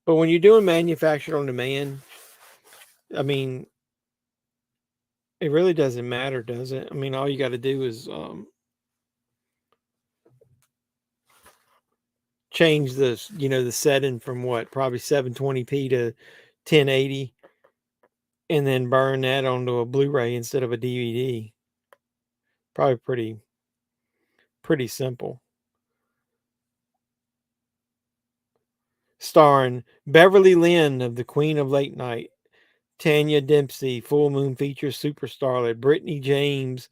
But when you're doing manufactured on demand, I mean, it really doesn't matter, does it? I mean, all you got to do is change the setting from probably 720p to 1080, and then burn that onto a Blu-ray instead of a DVD. Probably pretty simple. Starring Beverly Lynn of the Queen of Late Night, Tanya Dempsey, Full Moon Features Superstarlet, Brittany James,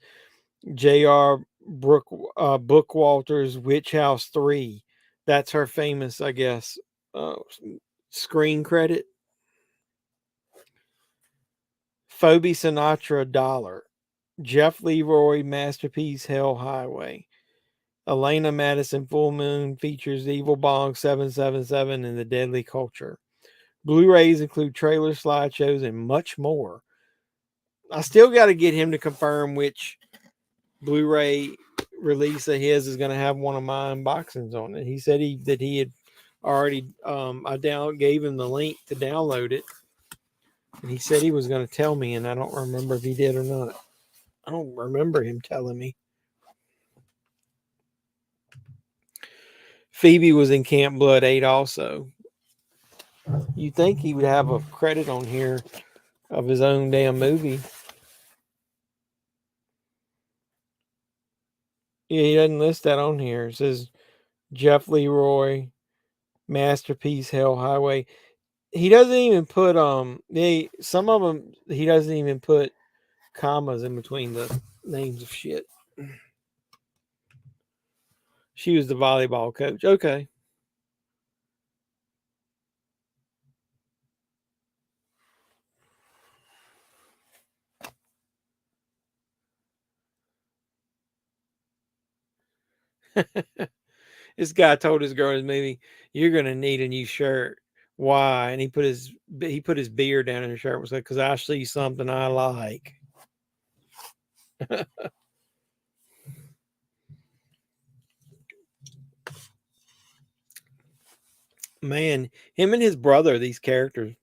J.R. Bookwalter's Witch House 3. That's her famous, I guess, uh, screen credit. Phoebe Sinatra, Dollar. Jeff Leroy, Masterpiece, Hell Highway. Elena Madison, Full Moon Features Evil Bong 777 and The Deadly Culture. Blu-rays include trailer slideshows and much more. I still got to get him to confirm which Blu-ray release of his is going to have one of my unboxings on it. He said that he had already. I gave him the link to download it, and he said he was going to tell me, and I don't remember if he did or not. I don't remember him telling me. Phoebe was in Camp Blood 8 also. You'd think he would have a credit on here of his own damn movie. Yeah, he doesn't list that on here. It says Jeff Leroy, Masterpiece, Hell Highway. He doesn't even put some of them he doesn't even put commas in between the names of shit. She was the volleyball coach. Okay. This guy told his girl in his movie, "You're gonna need a new shirt." Why? And he put his beard down in the shirt. Was like, "Because I see something I like." Man, him and his brother, these characters,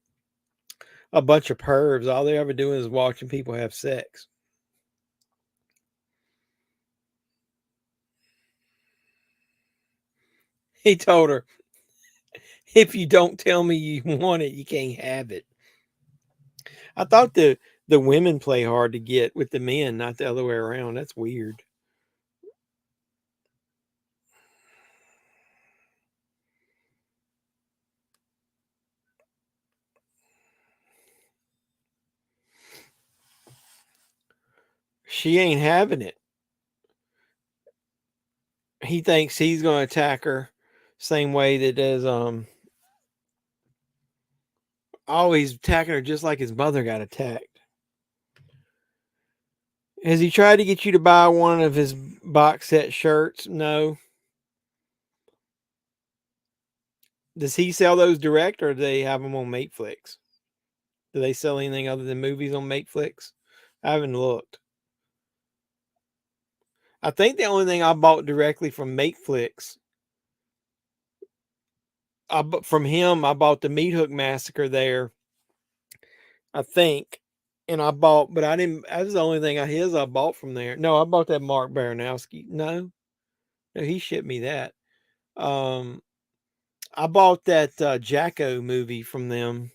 a bunch of pervs. All they ever doing is watching people have sex. He told her, "If you don't tell me you want it, you can't have it." I thought the women play hard to get with the men, not the other way around. That's weird. She ain't having it. He thinks he's going to attack her same way that as always attacking her just like his mother got attacked. Has he tried to get you to buy one of his box set shirts? No. Does he sell those direct or do they have them on Mateflix? Do they sell anything other than movies on Makeflix? I haven't looked. I think the only thing I bought directly from Makeflix, from him, I bought the Meat Hook Massacre there, I think. And I bought, but I didn't, that was the only thing I bought from there. No, I bought that Mark Baranowski. No, he shipped me that. I bought that Jacko movie from them,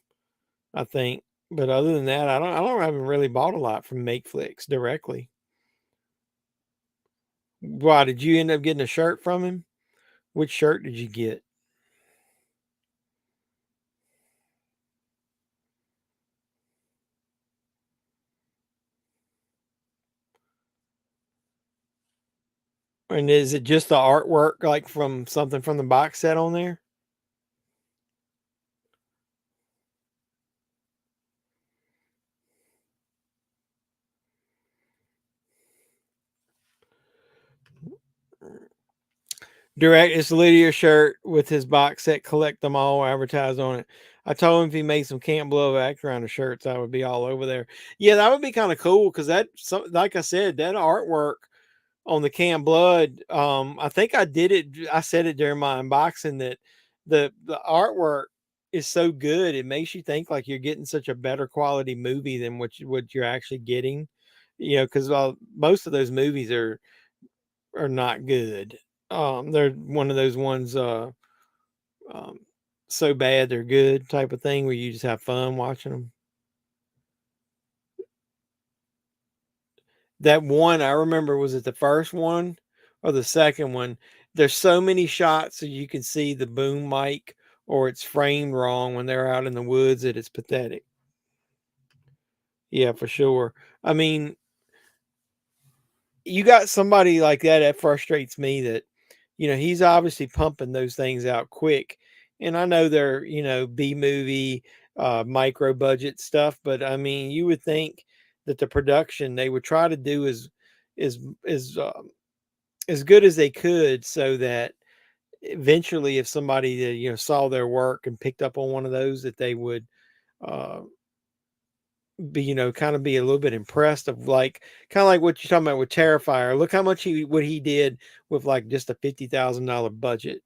I think. But other than that, I haven't really bought a lot from Makeflix directly. Why did you end up getting a shirt from him? Which shirt did you get? And is it just the artwork like from something from the box set on there? Direct, it's literally a shirt with his box set, collect them all, advertise on it. I told him if he made some Camp Blow background of shirts, I would be all over there. Yeah, that would be kind of cool because like I said, that artwork on the Camp Blood, I think I did it. I said it during my unboxing that the artwork is so good, it makes you think like you're getting such a better quality movie than what you're actually getting. You know, because most of those movies are not good. They're one of those ones, um, so bad they're good type of thing where you just have fun watching them. That one I remember, was it the first one or the second one? There's so many shots so you can see the boom mic or it's framed wrong when they're out in the woods that it's pathetic. Yeah, for sure. I mean, you got somebody like that frustrates me that, he's obviously pumping those things out quick. And I know they're, B movie, micro budget stuff, but I mean, you would think that the production they would try to do is is as good as they could, so that eventually, if somebody saw their work and picked up on one of those, that they would uh, be kind of be a little bit impressed of, like, kind of like what you're talking about with Terrifier. Look how much what he did with like just a $50,000 budget.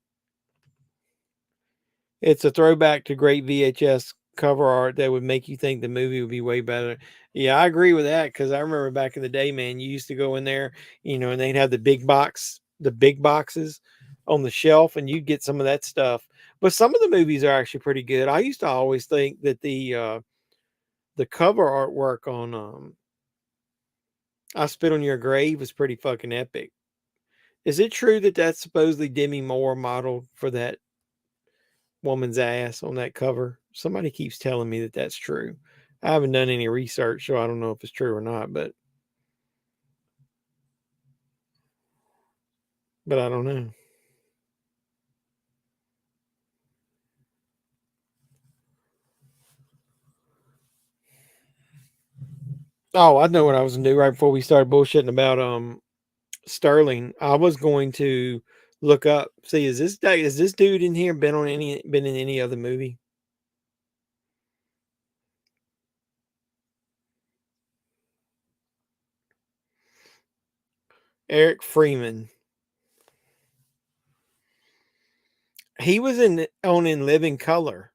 It's a throwback to great VHS cover art that would make you think the movie would be way better. Yeah, I agree with that, because I remember back in the day, man, you used to go in there, and they'd have the big boxes on the shelf, and you'd get some of that stuff. But some of the movies are actually pretty good. I used to always think that the cover artwork on I Spit on Your Grave was pretty fucking epic. Is it true that that's supposedly Demi Moore modeled for that woman's ass on that cover? Somebody keeps telling me that that's true. I haven't done any research, so I don't know if it's true or not, but I don't know. Oh, I know what I was gonna do right before we started bullshitting about Sterling. I was going to look up, see, is this dude in here been in any other movie? Eric Freeman. He was in Living Color.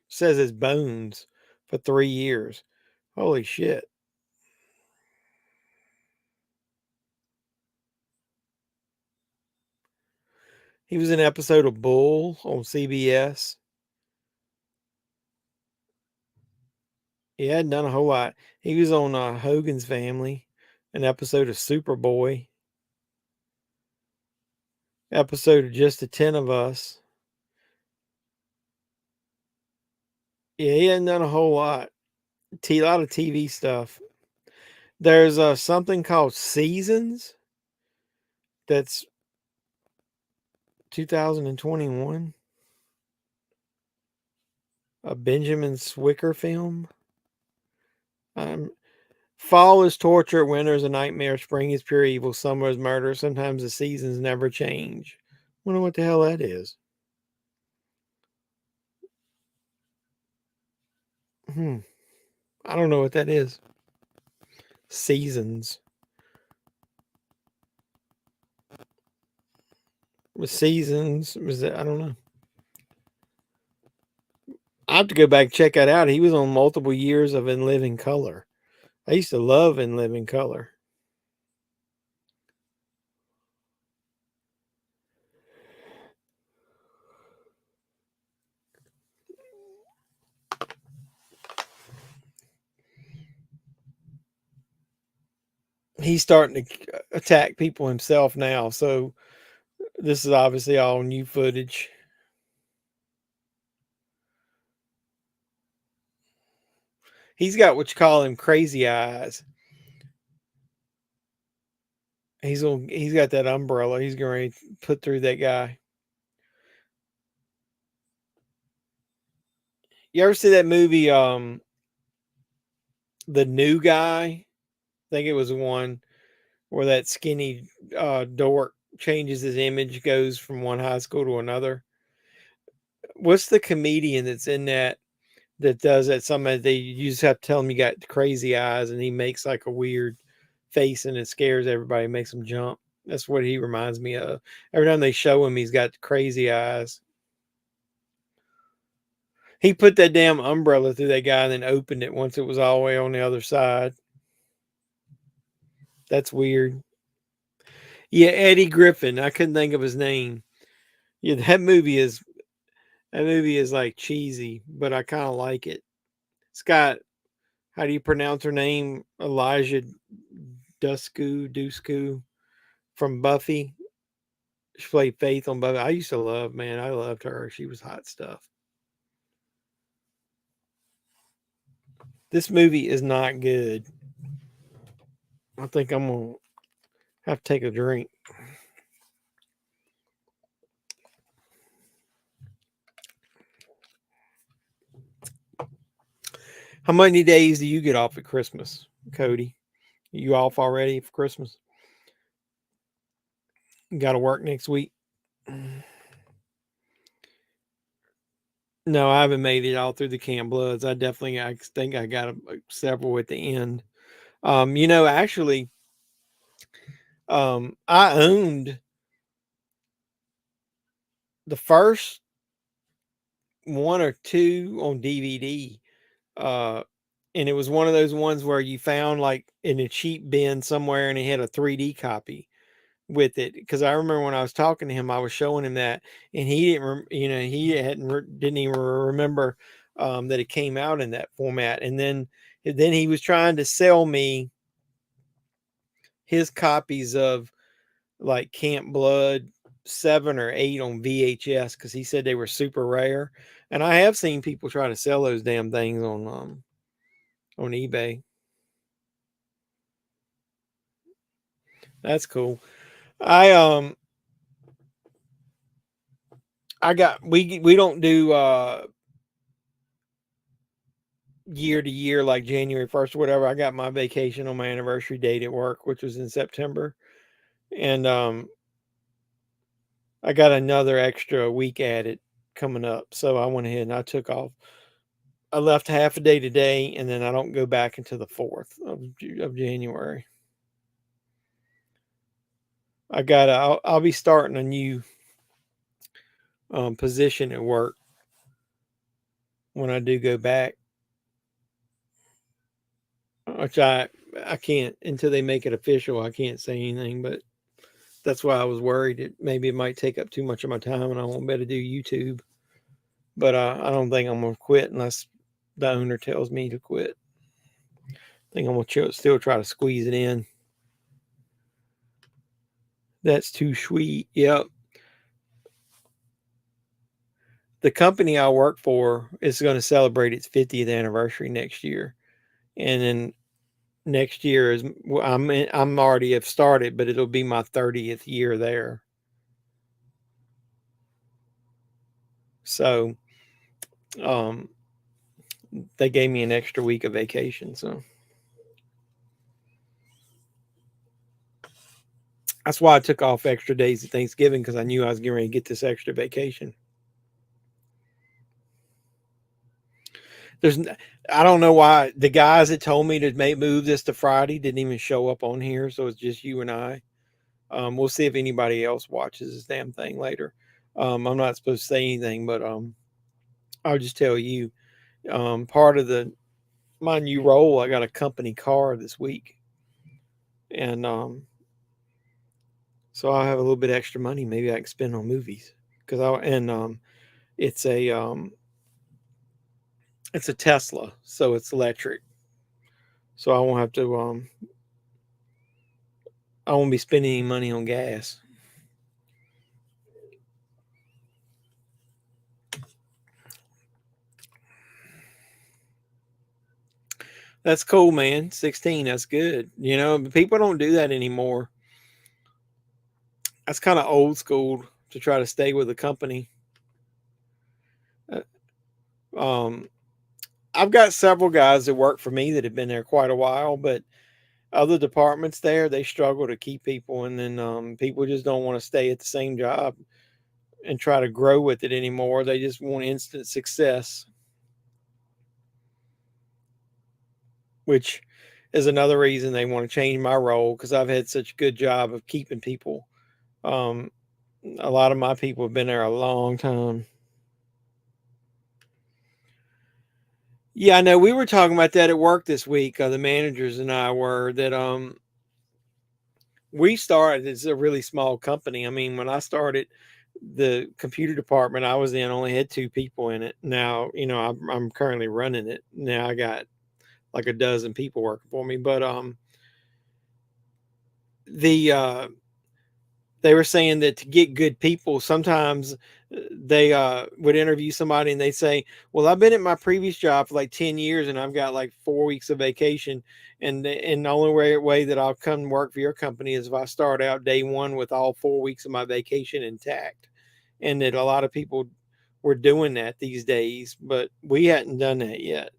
Says his Bones for 3 years. Holy shit. He was in an episode of Bull on CBS. He hadn't done a whole lot. He was on Hogan's Family, an episode of Superboy, episode of Just the 10 of Us. Yeah, he hadn't done a whole lot. A lot of TV stuff. There's something called Seasons. That's 2021. A Benjamin Swicker film. Fall is torture, winter is a nightmare, spring is pure evil, summer is murder. Sometimes the seasons never change. Wonder what the hell that is. I don't know what that is. Seasons. With Seasons, was that? I don't know. I have to go back and check that out. He was on multiple years of In Living Color. I used to love In Living Color. He's starting to attack people himself now, so this is obviously all new footage. He's got what you call him crazy eyes. He's got that umbrella. He's going to put through that guy. You ever see that movie, The New Guy? I think it was the one where that skinny dork changes his image, goes from one high school to another. What's the comedian that's in that does that? Somebody you just have to tell him you got crazy eyes, and he makes like a weird face, and it scares everybody, makes them jump. That's what he reminds me of. Every time they show him, he's got crazy eyes. He put that damn umbrella through that guy and then opened it once it was all the way on the other side. That's weird. Yeah, Eddie Griffin. I couldn't think of his name. Yeah, that movie is like cheesy, but I kind of like it. It's got, how do you pronounce her name? Elijah Dushku from Buffy. She played Faith on Buffy. I used to love, man. I loved her. She was hot stuff. This movie is not good. I think I'm going to have to take a drink. How many days do you get off at Christmas, Cody? You off already for Christmas? You got to work next week? No, I haven't made it all through the Camp Bloods. I think I got several at the end. Actually, I owned the first one or two on DVD. And it was one of those ones where you found like in a cheap bin somewhere, and it had a 3D copy with it. Because I remember when I was talking to him, I was showing him that, and he didn't, didn't even remember that it came out in that format. And then he was trying to sell me his copies of like Camp Blood 7 or 8 on VHS, because he said they were super rare. And I have seen people try to sell those damn things on eBay. That's cool. We don't do year to year like January 1st or whatever. I got my vacation on my anniversary date at work, which was in September. And I got another extra week added coming up. So I went ahead and I took off. I left half a day today, and then I don't go back until the 4th of January. I'll be starting a new position at work when I do go back, which I can't until they make it official. I can't say anything, but that's why I was worried maybe it might take up too much of my time and I won't be able to do YouTube. But I don't think I'm going to quit unless the owner tells me to quit. I think I'm going to still try to squeeze it in. That's too sweet. Yep. The company I work for is going to celebrate its 50th anniversary next year. And then next year is I'm already have started, but it'll be my 30th year there. So they gave me an extra week of vacation, so that's why I took off extra days of Thanksgiving, because I knew I was getting ready to get this extra vacation. I don't know why the guys that told me to move this to Friday didn't even show up on here, so it's just you and I. We'll see if anybody else watches this damn thing later. I'm not supposed to say anything, but I'll just tell you. Part of my new role, I got a company car this week, and so I'll have a little bit extra money. Maybe I can spend on movies it's it's a Tesla, so it's electric. So I won't have to I won't be spending any money on gas. That's cool, man. 16, that's good. You know, people don't do that anymore. That's kind of old school to try to stay with a company. Uh, Um, I've got several guys that work for me that have been there quite a while, but other departments there, they struggle to keep people, and then people just don't want to stay at the same job and try to grow with it anymore. They just want instant success, which is another reason they want to change my role, because I've had such a good job of keeping people. Um, a lot of my people have been there a long time. Yeah, I know. We were talking about that at work this week. The managers and I were that we started. It's a really small company. I mean, when I started the computer department I was in, only had 2 people in it. Now, you know, I'm currently running it. Now I got like a dozen people working for me. But the they were saying that to get good people, sometimes they would interview somebody and they say, well, I've been at my previous job for like 10 years and I've got like 4 weeks of vacation. And the only way that I'll come work for your company is if I start out day one with all 4 weeks of my vacation intact. And that a lot of people were doing that these days, but we hadn't done that yet.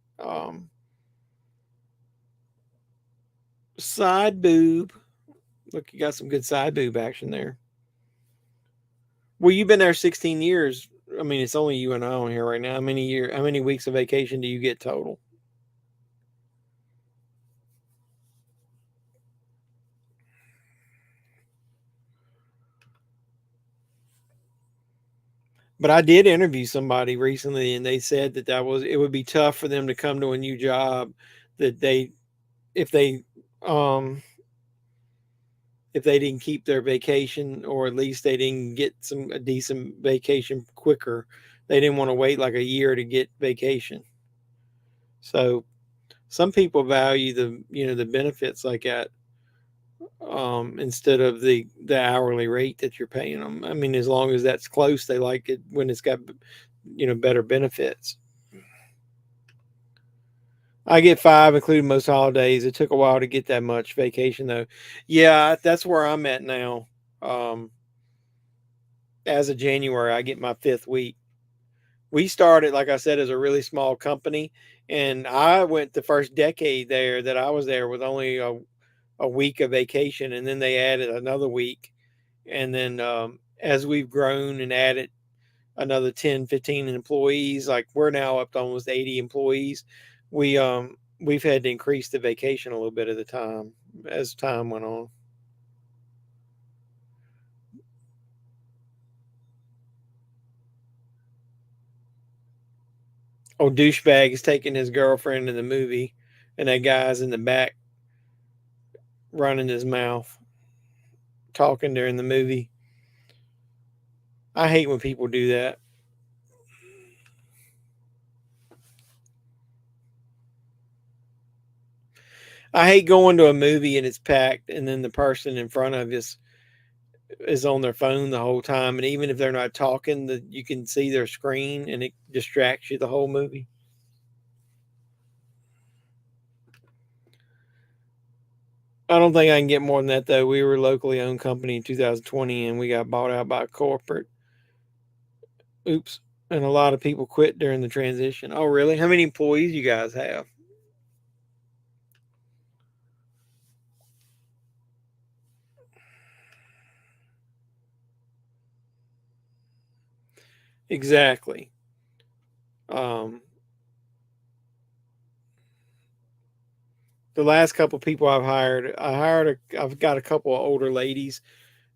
Side boob. Look, you got some good side boob action there. Well, you've been there 16 years. I mean, it's only you and I on here right now. How many weeks of vacation do you get total? But I did interview somebody recently, and they said that it would be tough for them to come to a new job, that if they um if they didn't keep their vacation, or at least they didn't get a decent vacation quicker. They didn't want to wait like a year to get vacation. So some people value the benefits like that, instead of the hourly rate that you're paying them. I mean, as long as that's close, they like it when it's got better benefits. I get 5, including most holidays. It took a while to get that much vacation, though. Yeah, that's where I'm at now. Um, as of January, I get my 5th week. We started, like I said, as a really small company, and I went the first decade there that I was there with only a week of vacation, and then they added another week. And then as we've grown and added another 10, 15 employees, like we're now up to almost 80 employees, we've had to increase the vacation a little bit at the time as time went on. Oh, douchebag is taking his girlfriend to the movie, and that guy's in the back running his mouth, talking during the movie. I hate when people do that. I hate going to a movie and it's packed, and then the person in front of us is on their phone the whole time, and even if they're not talking, you can see their screen, and it distracts you the whole movie. I don't think I can get more than that, though. We were a locally owned company in 2020, and we got bought out by a corporate. Oops. And a lot of people quit during the transition. Oh, really? How many employees you guys have? Exactly. Um, The last couple people I've got a couple of older ladies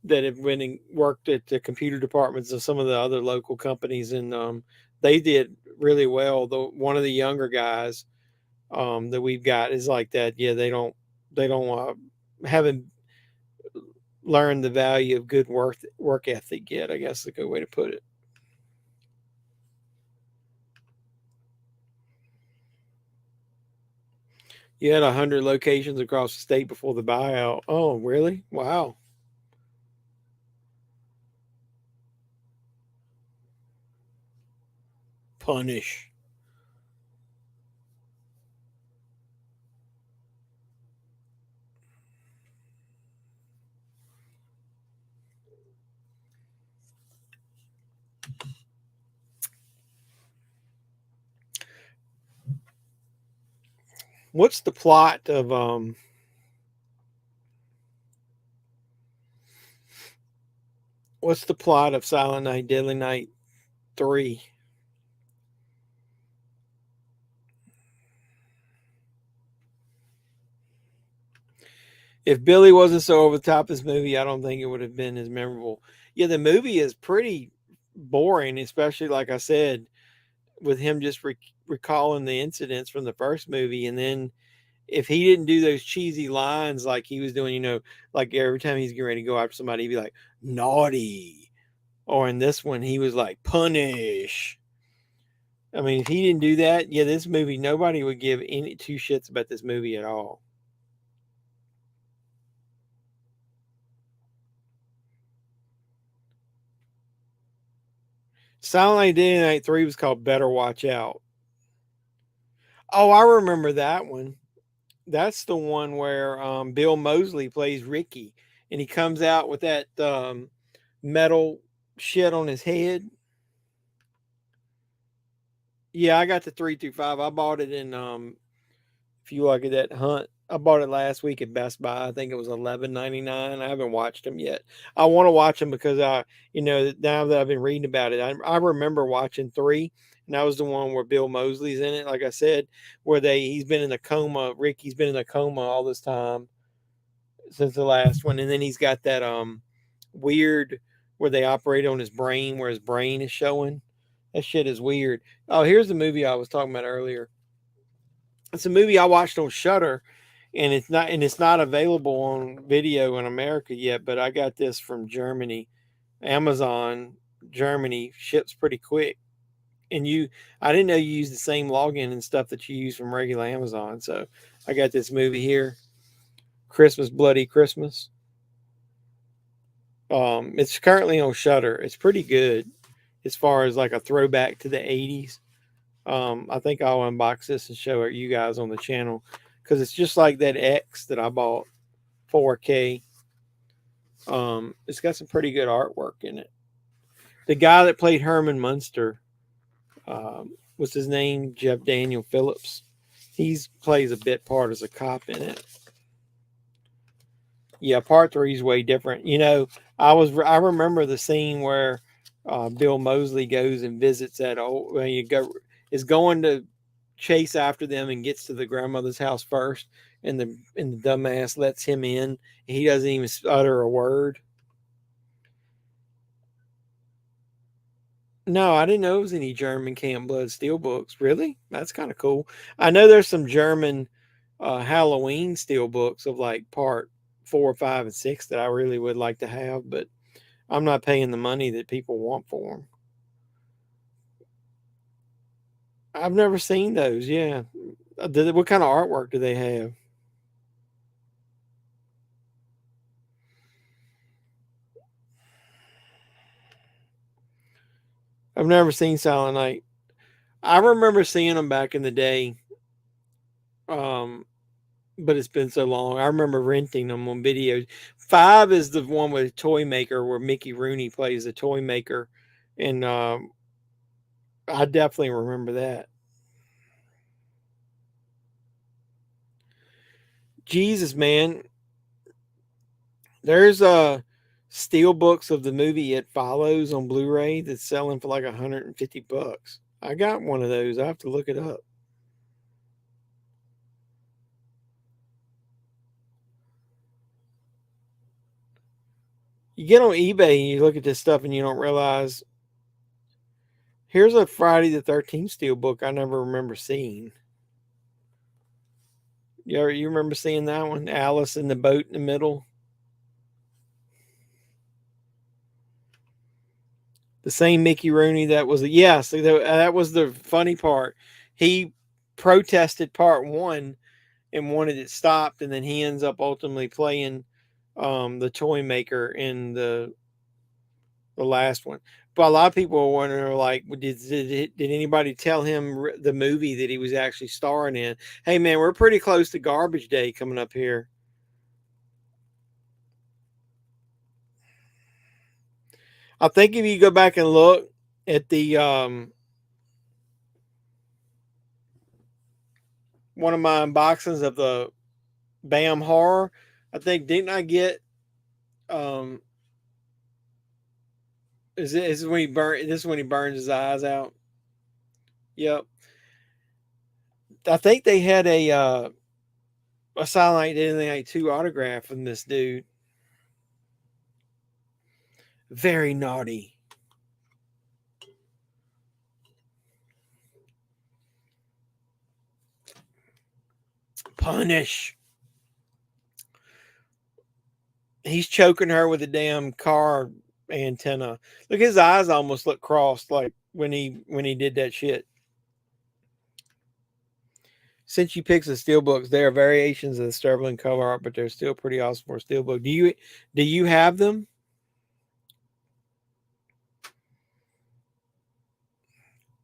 that have went and worked at the computer departments of some of the other local companies, and they did really well. Though one of the younger guys that we've got is like that. Yeah, they don't haven't learned the value of good work ethic yet. I guess is a good way to put it. You had 100 locations across the state before the buyout. Oh, really? Wow. Punish. What's the plot of What's the plot of Silent Night, Deadly Night 3? If Billy wasn't so over the top this movie, I don't think it would have been as memorable. Yeah, the movie is pretty boring, especially like I said, with him just recalling the incidents from the first movie. And then if he didn't do those cheesy lines like he was doing, like every time he's getting ready to go after somebody, he'd be like, naughty. Or in this one, he was like, punish. I mean, if he didn't do that, yeah, this movie, nobody would give any two shits about this movie at all. Silent Night, Deadly Night 3 was called Better Watch Out. Oh, I remember that one. That's the one where Bill Moseley plays Ricky, and he comes out with that metal shit on his head. Yeah, I got the 3 through 5. I bought it in if you look at that hunt. I bought it last week at Best Buy. I think it was $11.99. I haven't watched them yet. I want to watch them because now that I've been reading about it, I remember watching 3, and that was the one where Bill Moseley's in it. Like I said, where he's been in a coma. Ricky's been in a coma all this time since the last one, and then he's got that weird where they operate on his brain, where his brain is showing. That shit is weird. Oh, here's the movie I was talking about earlier. It's a movie I watched on Shudder, and it's not available on video in America yet. But I got this from Germany, Amazon Germany ships pretty quick. And I didn't know you use the same login and stuff that you use from regular Amazon. So I got this movie here, Christmas Bloody Christmas. It's currently on Shudder. It's pretty good as far as like a throwback to the 80s. I think I'll unbox this and show it you guys on the channel because it's just like that X that I bought 4K. It's got some pretty good artwork in it. The guy that played Herman Munster, what's his name? Jeff Daniel Phillips. He plays a bit part as a cop in it. Yeah, part 3 is way different. I remember the scene where Bill Moseley goes and visits that is going to chase after them and gets to the grandmother's house first, and the dumbass lets him in. He doesn't even utter a word. No, I didn't know it was any German Camp Blood steelbooks. Really? That's kind of cool. I know there's some German Halloween steelbooks of like part 4, 5, and 6 that I really would like to have, but I'm not paying the money that people want for them. I've never seen those. Yeah. What kind of artwork do they have? I've never seen Silent Night. I remember seeing them back in the day, but it's been so long. I remember renting them on videos. 5 is the one with Toy Maker where Mickey Rooney plays the toy maker, and I definitely remember that. Jesus, man. There's steel books of the movie It Follows on Blu-ray that's selling for like $150. I got one of those. I have to look it up. You get on eBay and you look at this stuff and you don't realize here's a Friday the 13th steelbook I never remember seeing. You remember seeing that one? Alice in the boat in the middle. The same Mickey Rooney that was that was the funny part. He protested part one and wanted it stopped, and then he ends up ultimately playing the toy maker in the last one. But a lot of people are wondering, like, did anybody tell him the movie that he was actually starring in? Hey, man, we're pretty close to Garbage Day coming up here. I think if you go back and look at the one of my unboxings of the Bam Horror, I think didn't I get is when he this is when he burns his eyes out. Yep. I think they had a Silent Night Deadly Night 2 autograph from this dude. Very naughty. Punish. He's choking her with a damn car antenna. Look, his eyes almost look crossed like when he did that shit. Since you picked the steelbooks, there are variations of the Sterling cover art, but they're still pretty awesome for a steelbook. Do you have them?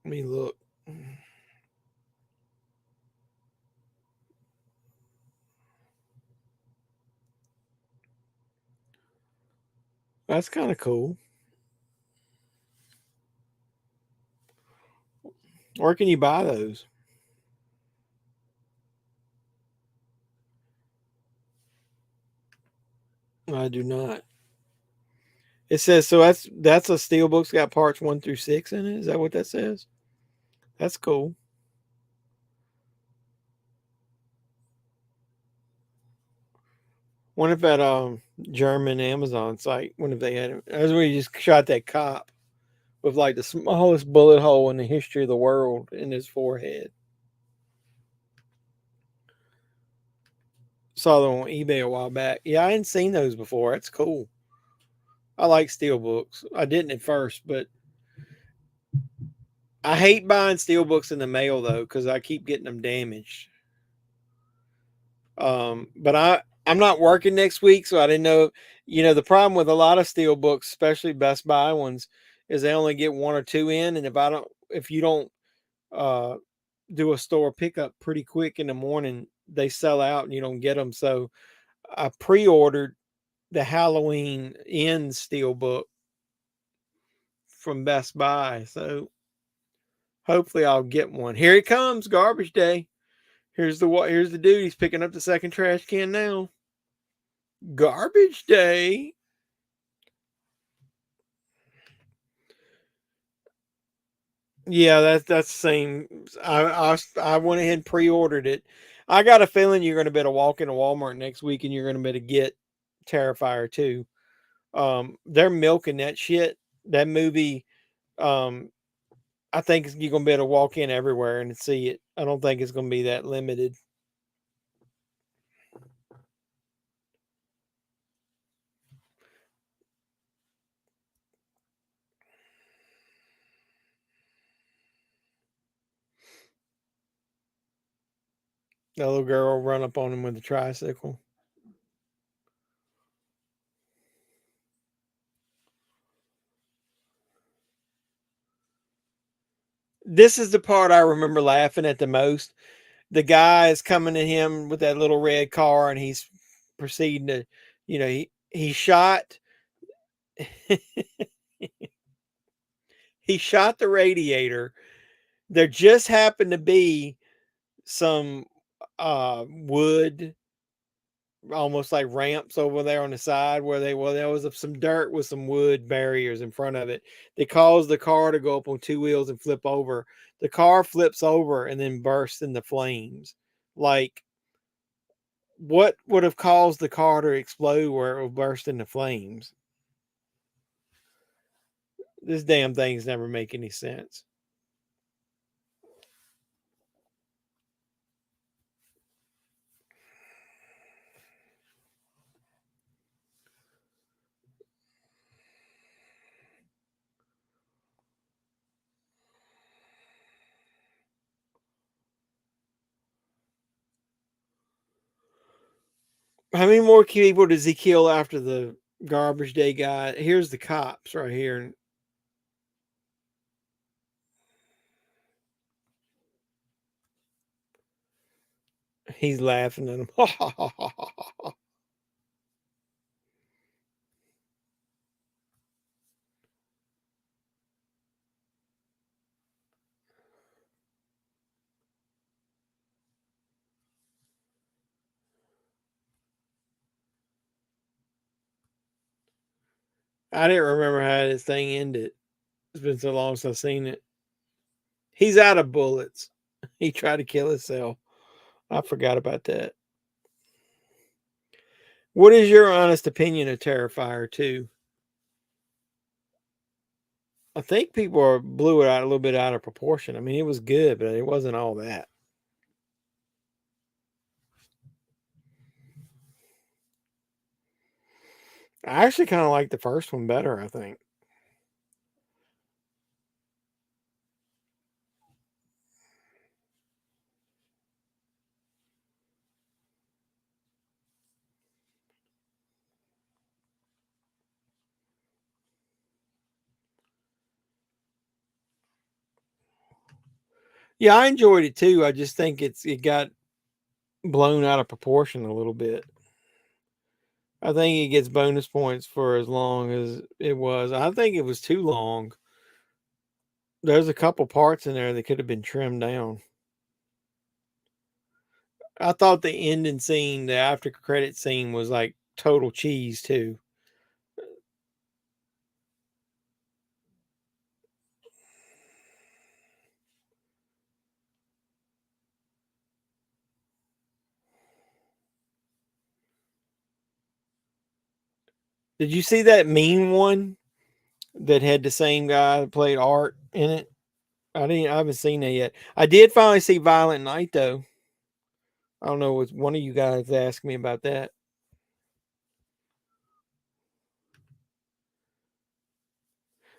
Let me look. That's kind of cool. Where can you buy those? I do not. It says so. That's a steelbook's got parts 1 through 6 in it. Is that what that says? That's cool. What if that German Amazon site? What if they had it? That's where you just shot that cop with like the smallest bullet hole in the history of the world in his forehead. Saw them on eBay a while back. Yeah, I hadn't seen those before. That's cool. I like steelbooks. I didn't at first, but I hate buying steelbooks in the mail though because I keep getting them damaged. But I'm not working next week, so I didn't know. You know, the problem with a lot of steelbooks, especially Best Buy ones, is they only get 1 or 2 in, and if you don't uh, do a store pickup pretty quick in the morning, they sell out and you don't get them. So I pre-ordered the Halloween Ends steelbook from Best Buy, so hopefully I'll get one. Here it comes, Garbage Day. Here's the dude. He's picking up the second trash can now. Garbage Day. Yeah, that's the same. I went ahead and pre-ordered it. I got a feeling you're going to be able to walk into Walmart next week and you're going to be able to get Terrifier 2. They're milking that shit. That movie, I think you're going to be able to walk in everywhere and see it. I don't think it's going to be that limited. The little girl will run up on him with a tricycle. This is the part I remember laughing at the most. The guy is coming to him with that little red car and he's proceeding to, he shot he shot the radiator. There just happened to be some wood, almost like ramps over there on the side where there was some dirt with some wood barriers in front of it. They caused the car to go up on 2 wheels and flip over. The car flips over and then bursts into flames. Like, what would have caused the car to explode where it would burst into flames? This damn things never make any sense. How many more people does he kill after the garbage day guy? Here's the cops right here. He's laughing at him. I didn't remember how this thing ended. It's been so long since I've seen it. He's out of bullets. He tried to kill himself. I forgot about that. What is your honest opinion of Terrifier 2? I think people blew it out a little bit out of proportion. I mean, it was good, but it wasn't all that. I actually kind of like the first one better, I think. Yeah, I enjoyed it too. I just think it got blown out of proportion a little bit. I think it gets bonus points for as long as it was. I think it was too long. There's a couple parts in there that could have been trimmed down. I thought the ending scene, the after credit scene, was like total cheese too. Did you see that mean one that had the same guy that played Art in it? I haven't seen that yet. I did finally see Violent Night though. I don't know. Was one of you guys asked me about that?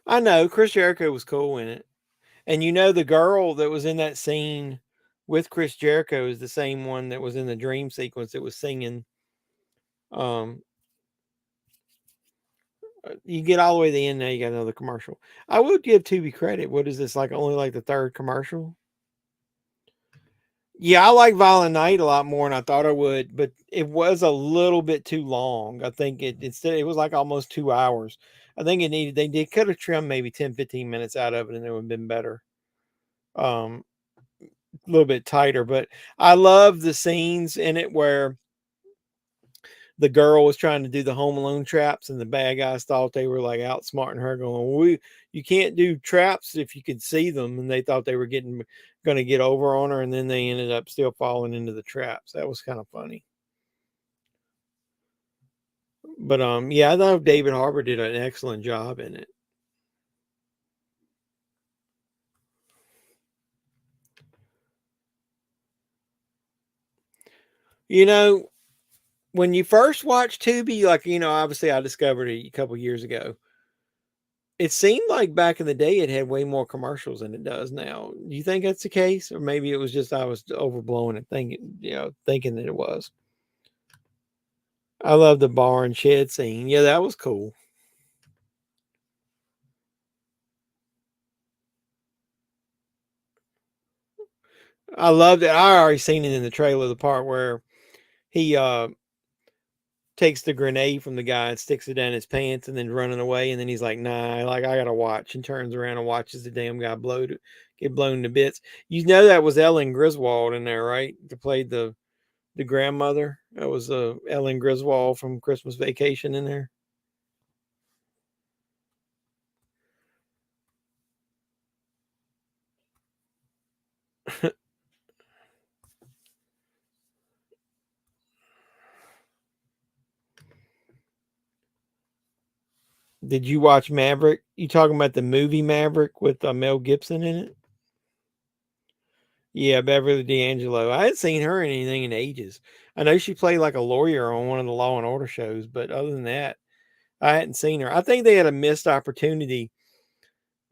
I know Chris Jericho was cool in it, and the girl that was in that scene with Chris Jericho is the same one that was in the dream sequence that was singing. You get all the way to the end. Now you got another commercial. I would give Tubi credit. What is this, like only like the third commercial? Yeah, I like Violent Night a lot more than I thought I would, but it was a little bit too long. I think it was like almost 2 hours. I think they could have trimmed maybe 10, 15 minutes out of it and it would have been better. A little bit tighter, but I love the scenes in it where the girl was trying to do the Home Alone traps, and the bad guys thought they were like outsmarting her, going, you can't do traps if you could see them," and they thought they were going to get over on her, and then they ended up still falling into the traps. That was kind of funny. But yeah, I thought David Harbour did an excellent job in it. When you first watch Tubi, like, obviously I discovered it a couple years ago. It seemed like back in the day it had way more commercials than it does now. Do you think that's the case? Or maybe it was just I was overblowing it, thinking that it was. I love the bar and shed scene. Yeah, that was cool. I loved it. I already seen it in the trailer, the part where he takes the grenade from the guy and sticks it down his pants and then running away, and then he's like, nah, like, I gotta watch, and turns around and watches the damn guy get blown to bits. That was Ellen Griswold in there, right? To play the grandmother. That was Ellen Griswold from Christmas Vacation in there. Did you watch Maverick? You talking about the movie Maverick with Mel Gibson in it? Yeah, Beverly D'Angelo. I hadn't seen her in anything in ages. I know she played like a lawyer on one of the Law and Order shows, but other than that, I hadn't seen her. I think they had a missed opportunity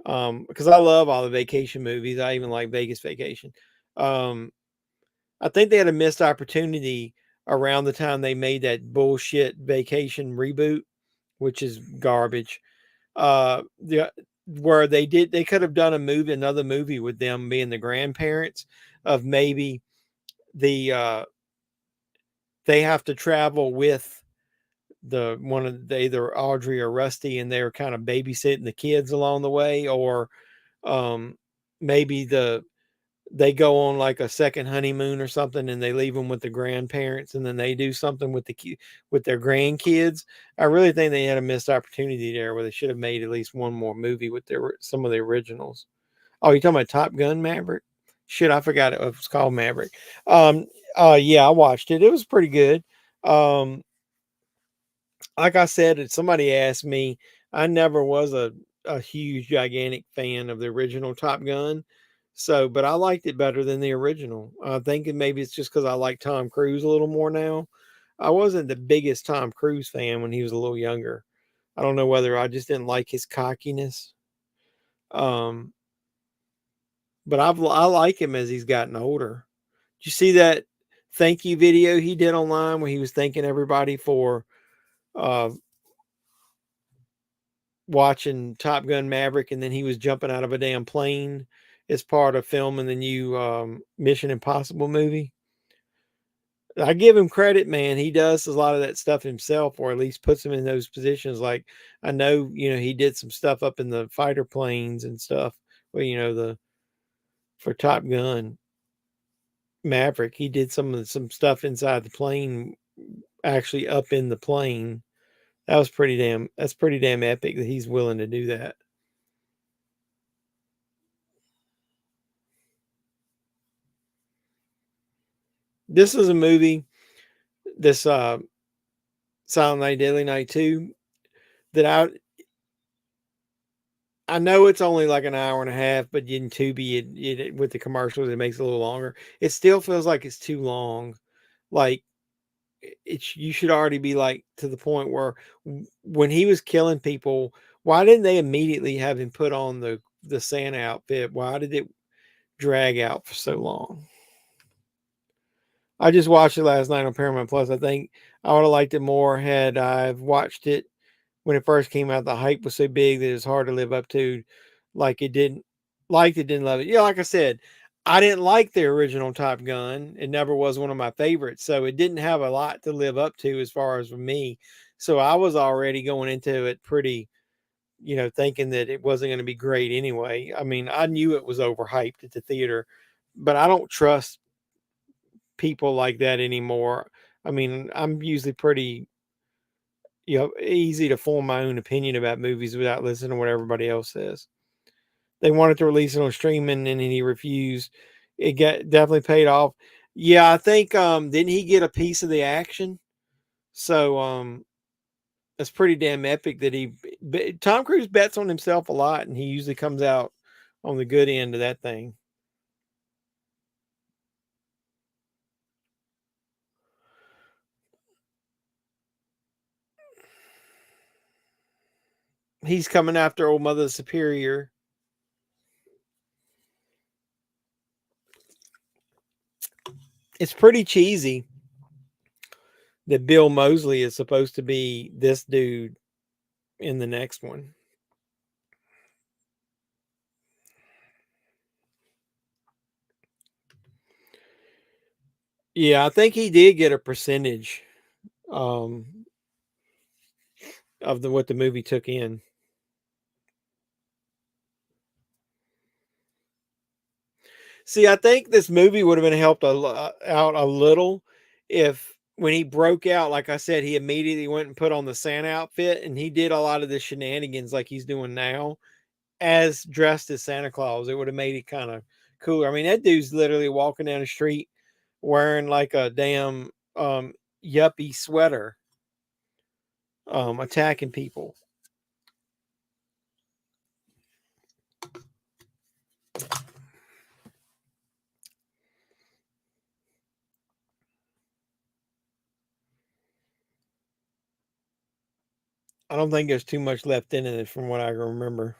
because I love all the vacation movies. I even like Vegas Vacation. Um, I think they had a missed opportunity around the time they made that bullshit vacation reboot, which is garbage. The Where they could have done another movie with them being the grandparents of maybe they have to travel with either Audrey or Rusty, and they're kind of babysitting the kids along the way, or um, maybe they go on like a second honeymoon or something, and they leave them with the grandparents, and then they do something with with their grandkids. I really think they had a missed opportunity there where they should have made at least one more movie with some of the originals. Oh, you talking about Top Gun Maverick? Shit, I forgot it was called Maverick. Um, yeah, I watched it. It was pretty good. Um, like I said, somebody asked me, I never was a huge, gigantic fan of the original Top Gun. So, but I liked it better than the original. I think maybe it's just because I like Tom Cruise a little more now. I wasn't the biggest Tom Cruise fan when he was a little younger. I don't know whether I just didn't like his cockiness. Um, but I like him as he's gotten older. Did you see that thank you video he did online where he was thanking everybody for uh, watching Top Gun Maverick, and then he was jumping out of a damn plane as part of filming the new Mission Impossible movie? I give him credit, man. He does a lot of that stuff himself, or at least puts him in those positions. Like I know, he did some stuff up in the fighter planes and stuff. Well, the for Top Gun Maverick, he did some stuff inside the plane, actually up in the plane. That's pretty damn epic that he's willing to do that. This is a movie, this Silent Night, Deadly Night 2, that I know it's only like an hour and a half, but in Tubi, with the commercials, it makes it a little longer. It still feels like it's too long. Like you should already be like to the point where when he was killing people, why didn't they immediately have him put on the Santa outfit? Why did it drag out for so long? I just watched it last night on Paramount Plus. I think I would have liked it more had I've watched it when it first came out. The hype was so big that it's hard to live up to. Like it didn't love it. Yeah, like I said, I didn't like the original Top Gun. It never was one of my favorites, so it didn't have a lot to live up to as far as for me. So I was already going into it pretty, thinking that it wasn't going to be great anyway. I mean, I knew it was overhyped at the theater, but I don't trust people like that anymore. I mean, I'm usually pretty, easy to form my own opinion about movies without listening to what everybody else says. They wanted to release it on streaming, and then he refused. It definitely paid off. Yeah, I think didn't he get a piece of the action? So that's pretty damn epic that Tom Cruise bets on himself a lot, and he usually comes out on the good end of that thing. He's coming after old Mother Superior. It's pretty cheesy that Bill Moseley is supposed to be this dude in the next one. Yeah, I think he did get a percentage um, of what the movie took in. See, I think this movie would have been helped out a little if when he broke out, like I said, he immediately went and put on the Santa outfit, and he did a lot of the shenanigans like he's doing now as dressed as Santa Claus. It would have made it kind of cooler. I mean, that dude's literally walking down the street wearing like a damn yuppie sweater, attacking people. I don't think there's too much left in it from what I remember.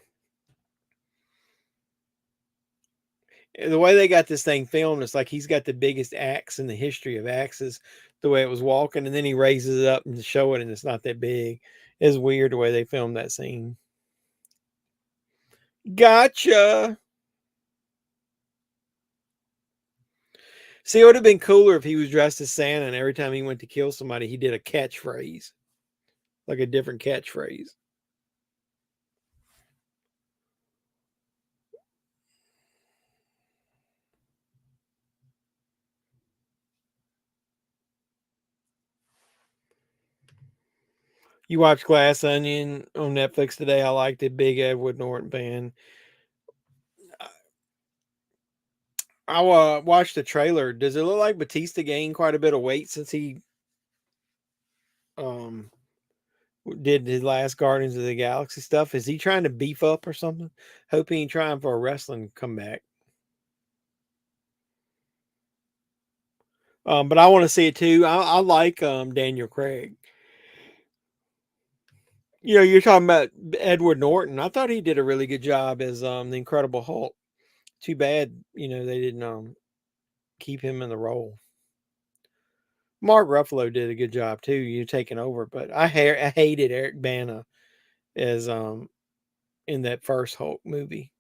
The way they got this thing filmed, it's like he's got the biggest axe in the history of axes, the way it was walking, and then he raises it up and show it, and it's not that big. It's weird the way they filmed that scene. Gotcha. See, it would have been cooler if he was dressed as Santa and every time he went to kill somebody, he did a catchphrase, like a different catchphrase. You watched Glass Onion on Netflix today. I liked it. Big Edward Norton fan. I watched the trailer. Does it look like Batista gained quite a bit of weight since he um did his last Guardians of the Galaxy stuff? Is he trying to beef up or something? Hope he ain't trying for a wrestling comeback. But I want to see it too. I like Daniel Craig. You know, you're talking about Edward Norton. I thought he did a really good job as the Incredible Hulk. Too bad, you know, they didn't keep him in the role. Mark Ruffalo did a good job too. You taking over, but I hated Eric Bana as in that first Hulk movie.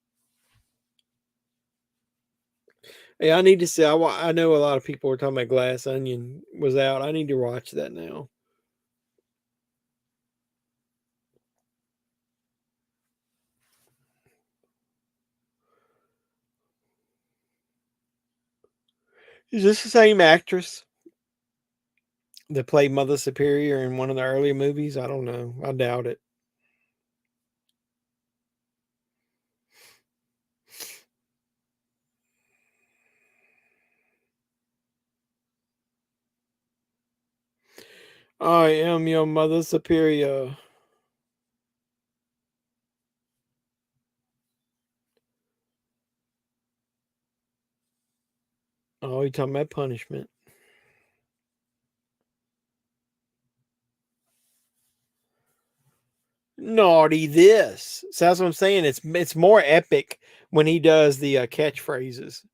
Yeah, I need to see. I know a lot of people were talking about Glass Onion was out. I need to watch that now. Is this the same actress that played Mother Superior in one of the earlier movies? I don't know. I doubt it. I am your Mother Superior. Oh, you talking about punishment? Naughty this. So that's what I'm saying. It's more epic when he does the catchphrases.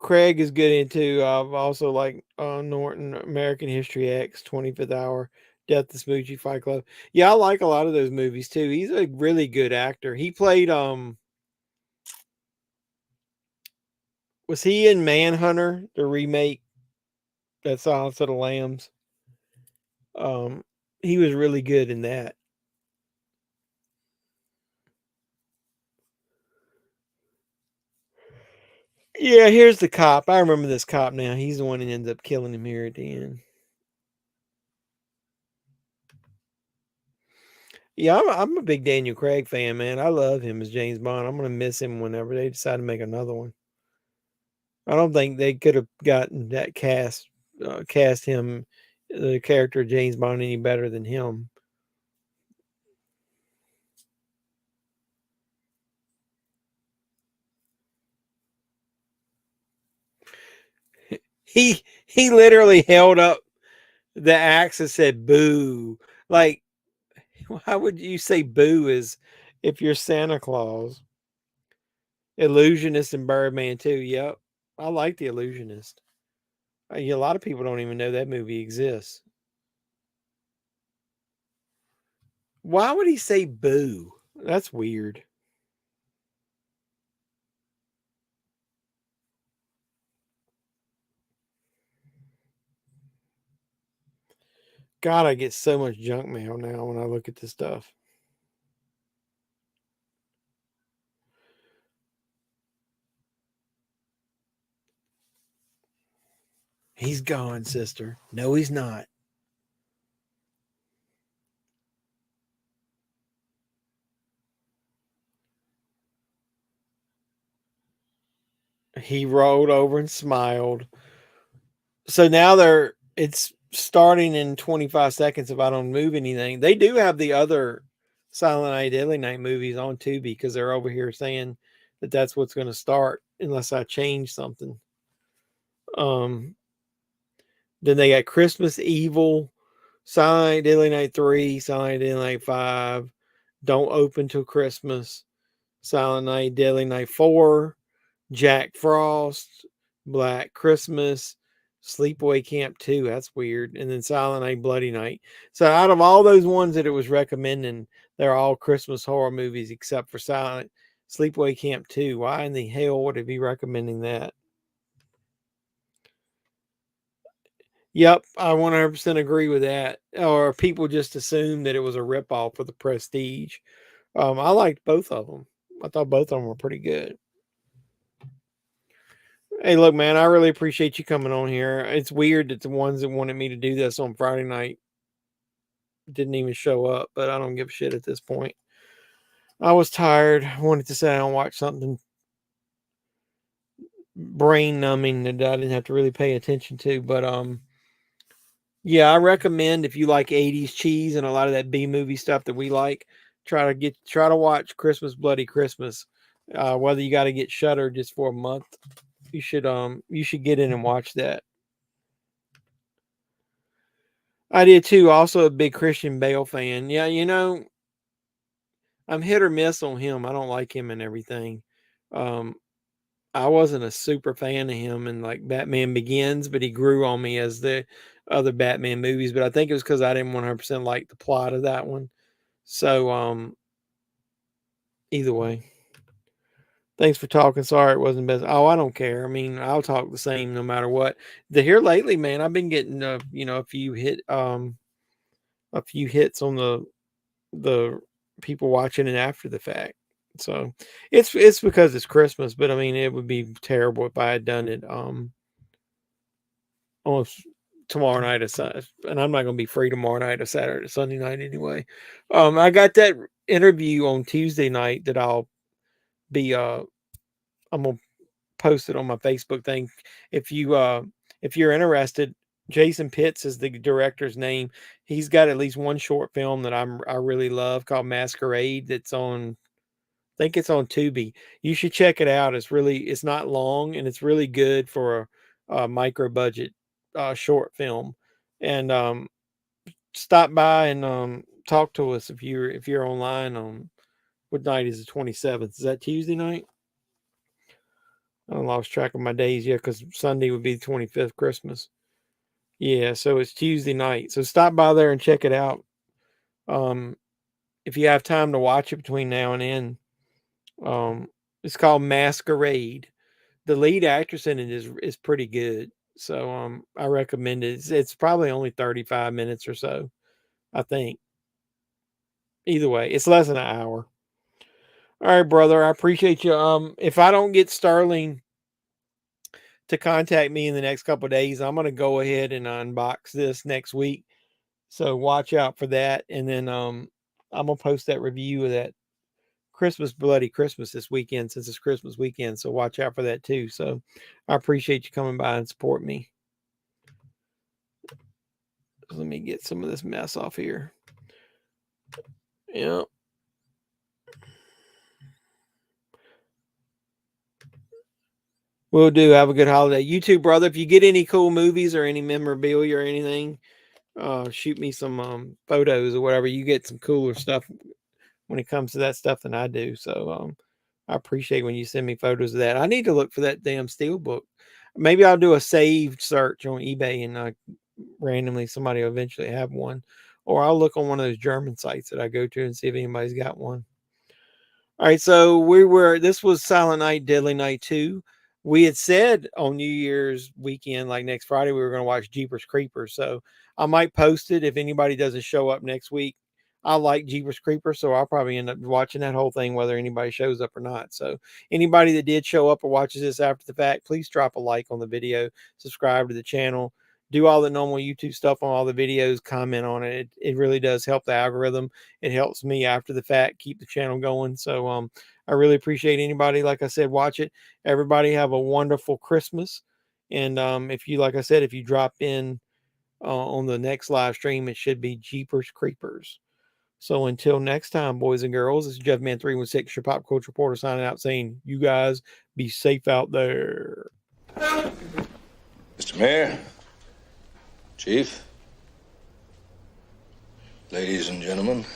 Craig is good into. I've also like Norton, American History X, 25th Hour, Death to Smoochie, Fight Club. Yeah, I like a lot of those movies too. He's a really good actor. He played was he in Manhunter, the remake, that Silence of the Lambs? Um, he was really good in that. Yeah, here's the cop. I remember this cop now. He's the one that ends up killing him here at the end. Yeah, I'm a big Daniel Craig fan, man. I love him as James Bond. I'm gonna miss him whenever they decide to make another one. I don't think they could have gotten that cast him, the character of James Bond, any better than him. He literally held up the axe and said "boo." Like, why would you say "boo" is if you're Santa Claus? Illusionist and Birdman too. Yep, I like the Illusionist. A lot of people don't even know that movie exists. Why would he say "boo"? That's weird. God, I get so much junk mail now when I look at this stuff. He's gone, sister. No, he's not. He rolled over and smiled. So now it's starting in 25 seconds if I don't move anything. They do have the other Silent Night, Deadly Night movies on Tubi because they're over here saying that that's what's going to start unless I change something. Then they got Christmas Evil, Silent Night, Deadly Night 3, Silent Night, Deadly Night 5, Don't Open Till Christmas, Silent Night, Deadly Night 4, Jack Frost, Black Christmas, Sleepaway Camp 2. That's weird. And then Silent Night, Bloody Night. So out of all those ones that it was recommending, they're all Christmas horror movies except for Sleepaway Camp 2. Why in the hell would it be recommending that? Yep, I 100% agree with that. Or people just assumed that it was a ripoff of The Prestige. I liked both of them. I thought both of them were pretty good. Hey, look, man, I really appreciate you coming on here. It's weird that the ones that wanted me to do this on Friday night didn't even show up, but I don't give a shit at this point. I was tired. I wanted to sit down and watch something brain numbing that I didn't have to really pay attention to. But yeah, I recommend if you like 80s cheese and a lot of that B movie stuff that we like, try to watch Christmas Bloody Christmas. Whether you got to get Shudder just for a month, you should get in and watch that. I did too. Also a big Christian Bale fan. Yeah, I'm hit or miss on him. I don't like him and everything. I wasn't a super fan of him in like Batman Begins, but he grew on me as the other Batman movies. But I think it was because I didn't 100% like the plot of that one. So either way, thanks for talking. Sorry it wasn't best. Oh, I don't care. I mean, I'll talk the same no matter what. Here lately, man, I've been getting a few hits on the people watching it after the fact. So it's because it's Christmas, but I mean it would be terrible if I had done it almost tomorrow night and I'm not gonna be free tomorrow night or Saturday, Sunday night anyway. I got that interview on Tuesday night that I'll be I'm gonna post it on my Facebook thing. If you're interested, Jason Pitts is the director's name. He's got at least one short film that I really love called Masquerade. That's on, I think it's on Tubi. You should check it out. It's not long and it's really good for a micro budget short film. And stop by and talk to us if you're online on what night is the 27th? Is that Tuesday night? I lost track of my days, yeah, because Sunday would be the 25th, Christmas. Yeah, so it's Tuesday night. So stop by there and check it out. If you have time to watch it between now and then, it's called Masquerade. The lead actress in it is pretty good. So I recommend it. It's probably only 35 minutes or so, I think. Either way, it's less than an hour. All right, brother. I appreciate you. If I don't get Sterling to contact me in the next couple of days, I'm going to go ahead and unbox this next week. So watch out for that. And then I'm going to post that review of that Christmas Bloody Christmas this weekend, since it's Christmas weekend. So watch out for that too. So I appreciate you coming by and support me. Let me get some of this mess off here. Yeah. Will do. Have a good holiday. You too, brother. If you get any cool movies or any memorabilia or anything, shoot me some photos or whatever. You get some cooler stuff when it comes to that stuff than I do. So I appreciate when you send me photos of that. I need to look for that damn Steelbook. Maybe I'll do a saved search on eBay and randomly somebody will eventually have one. Or I'll look on one of those German sites that I go to and see if anybody's got one. All right, so this was Silent Night, Deadly Night 2. We had said on New Year's weekend, like next Friday, we were going to watch Jeepers Creepers. So I might post it if anybody doesn't show up next week. I like Jeepers Creepers, so I'll probably end up watching that whole thing, whether anybody shows up or not. So anybody that did show up or watches this after the fact, please drop a like on the video, subscribe to the channel, do all the normal YouTube stuff on all the videos, comment on it. It really does help the algorithm. It helps me after the fact keep the channel going. So I really appreciate anybody, like I said, watch it. Everybody have a wonderful Christmas. And if you, like I said, if you drop in on the next live stream, it should be Jeepers Creepers. So until next time, boys and girls, this is JEFFMAN316, your pop culture reporter, signing out saying, you guys be safe out there. Mr. Mayor, Chief, Ladies and gentlemen,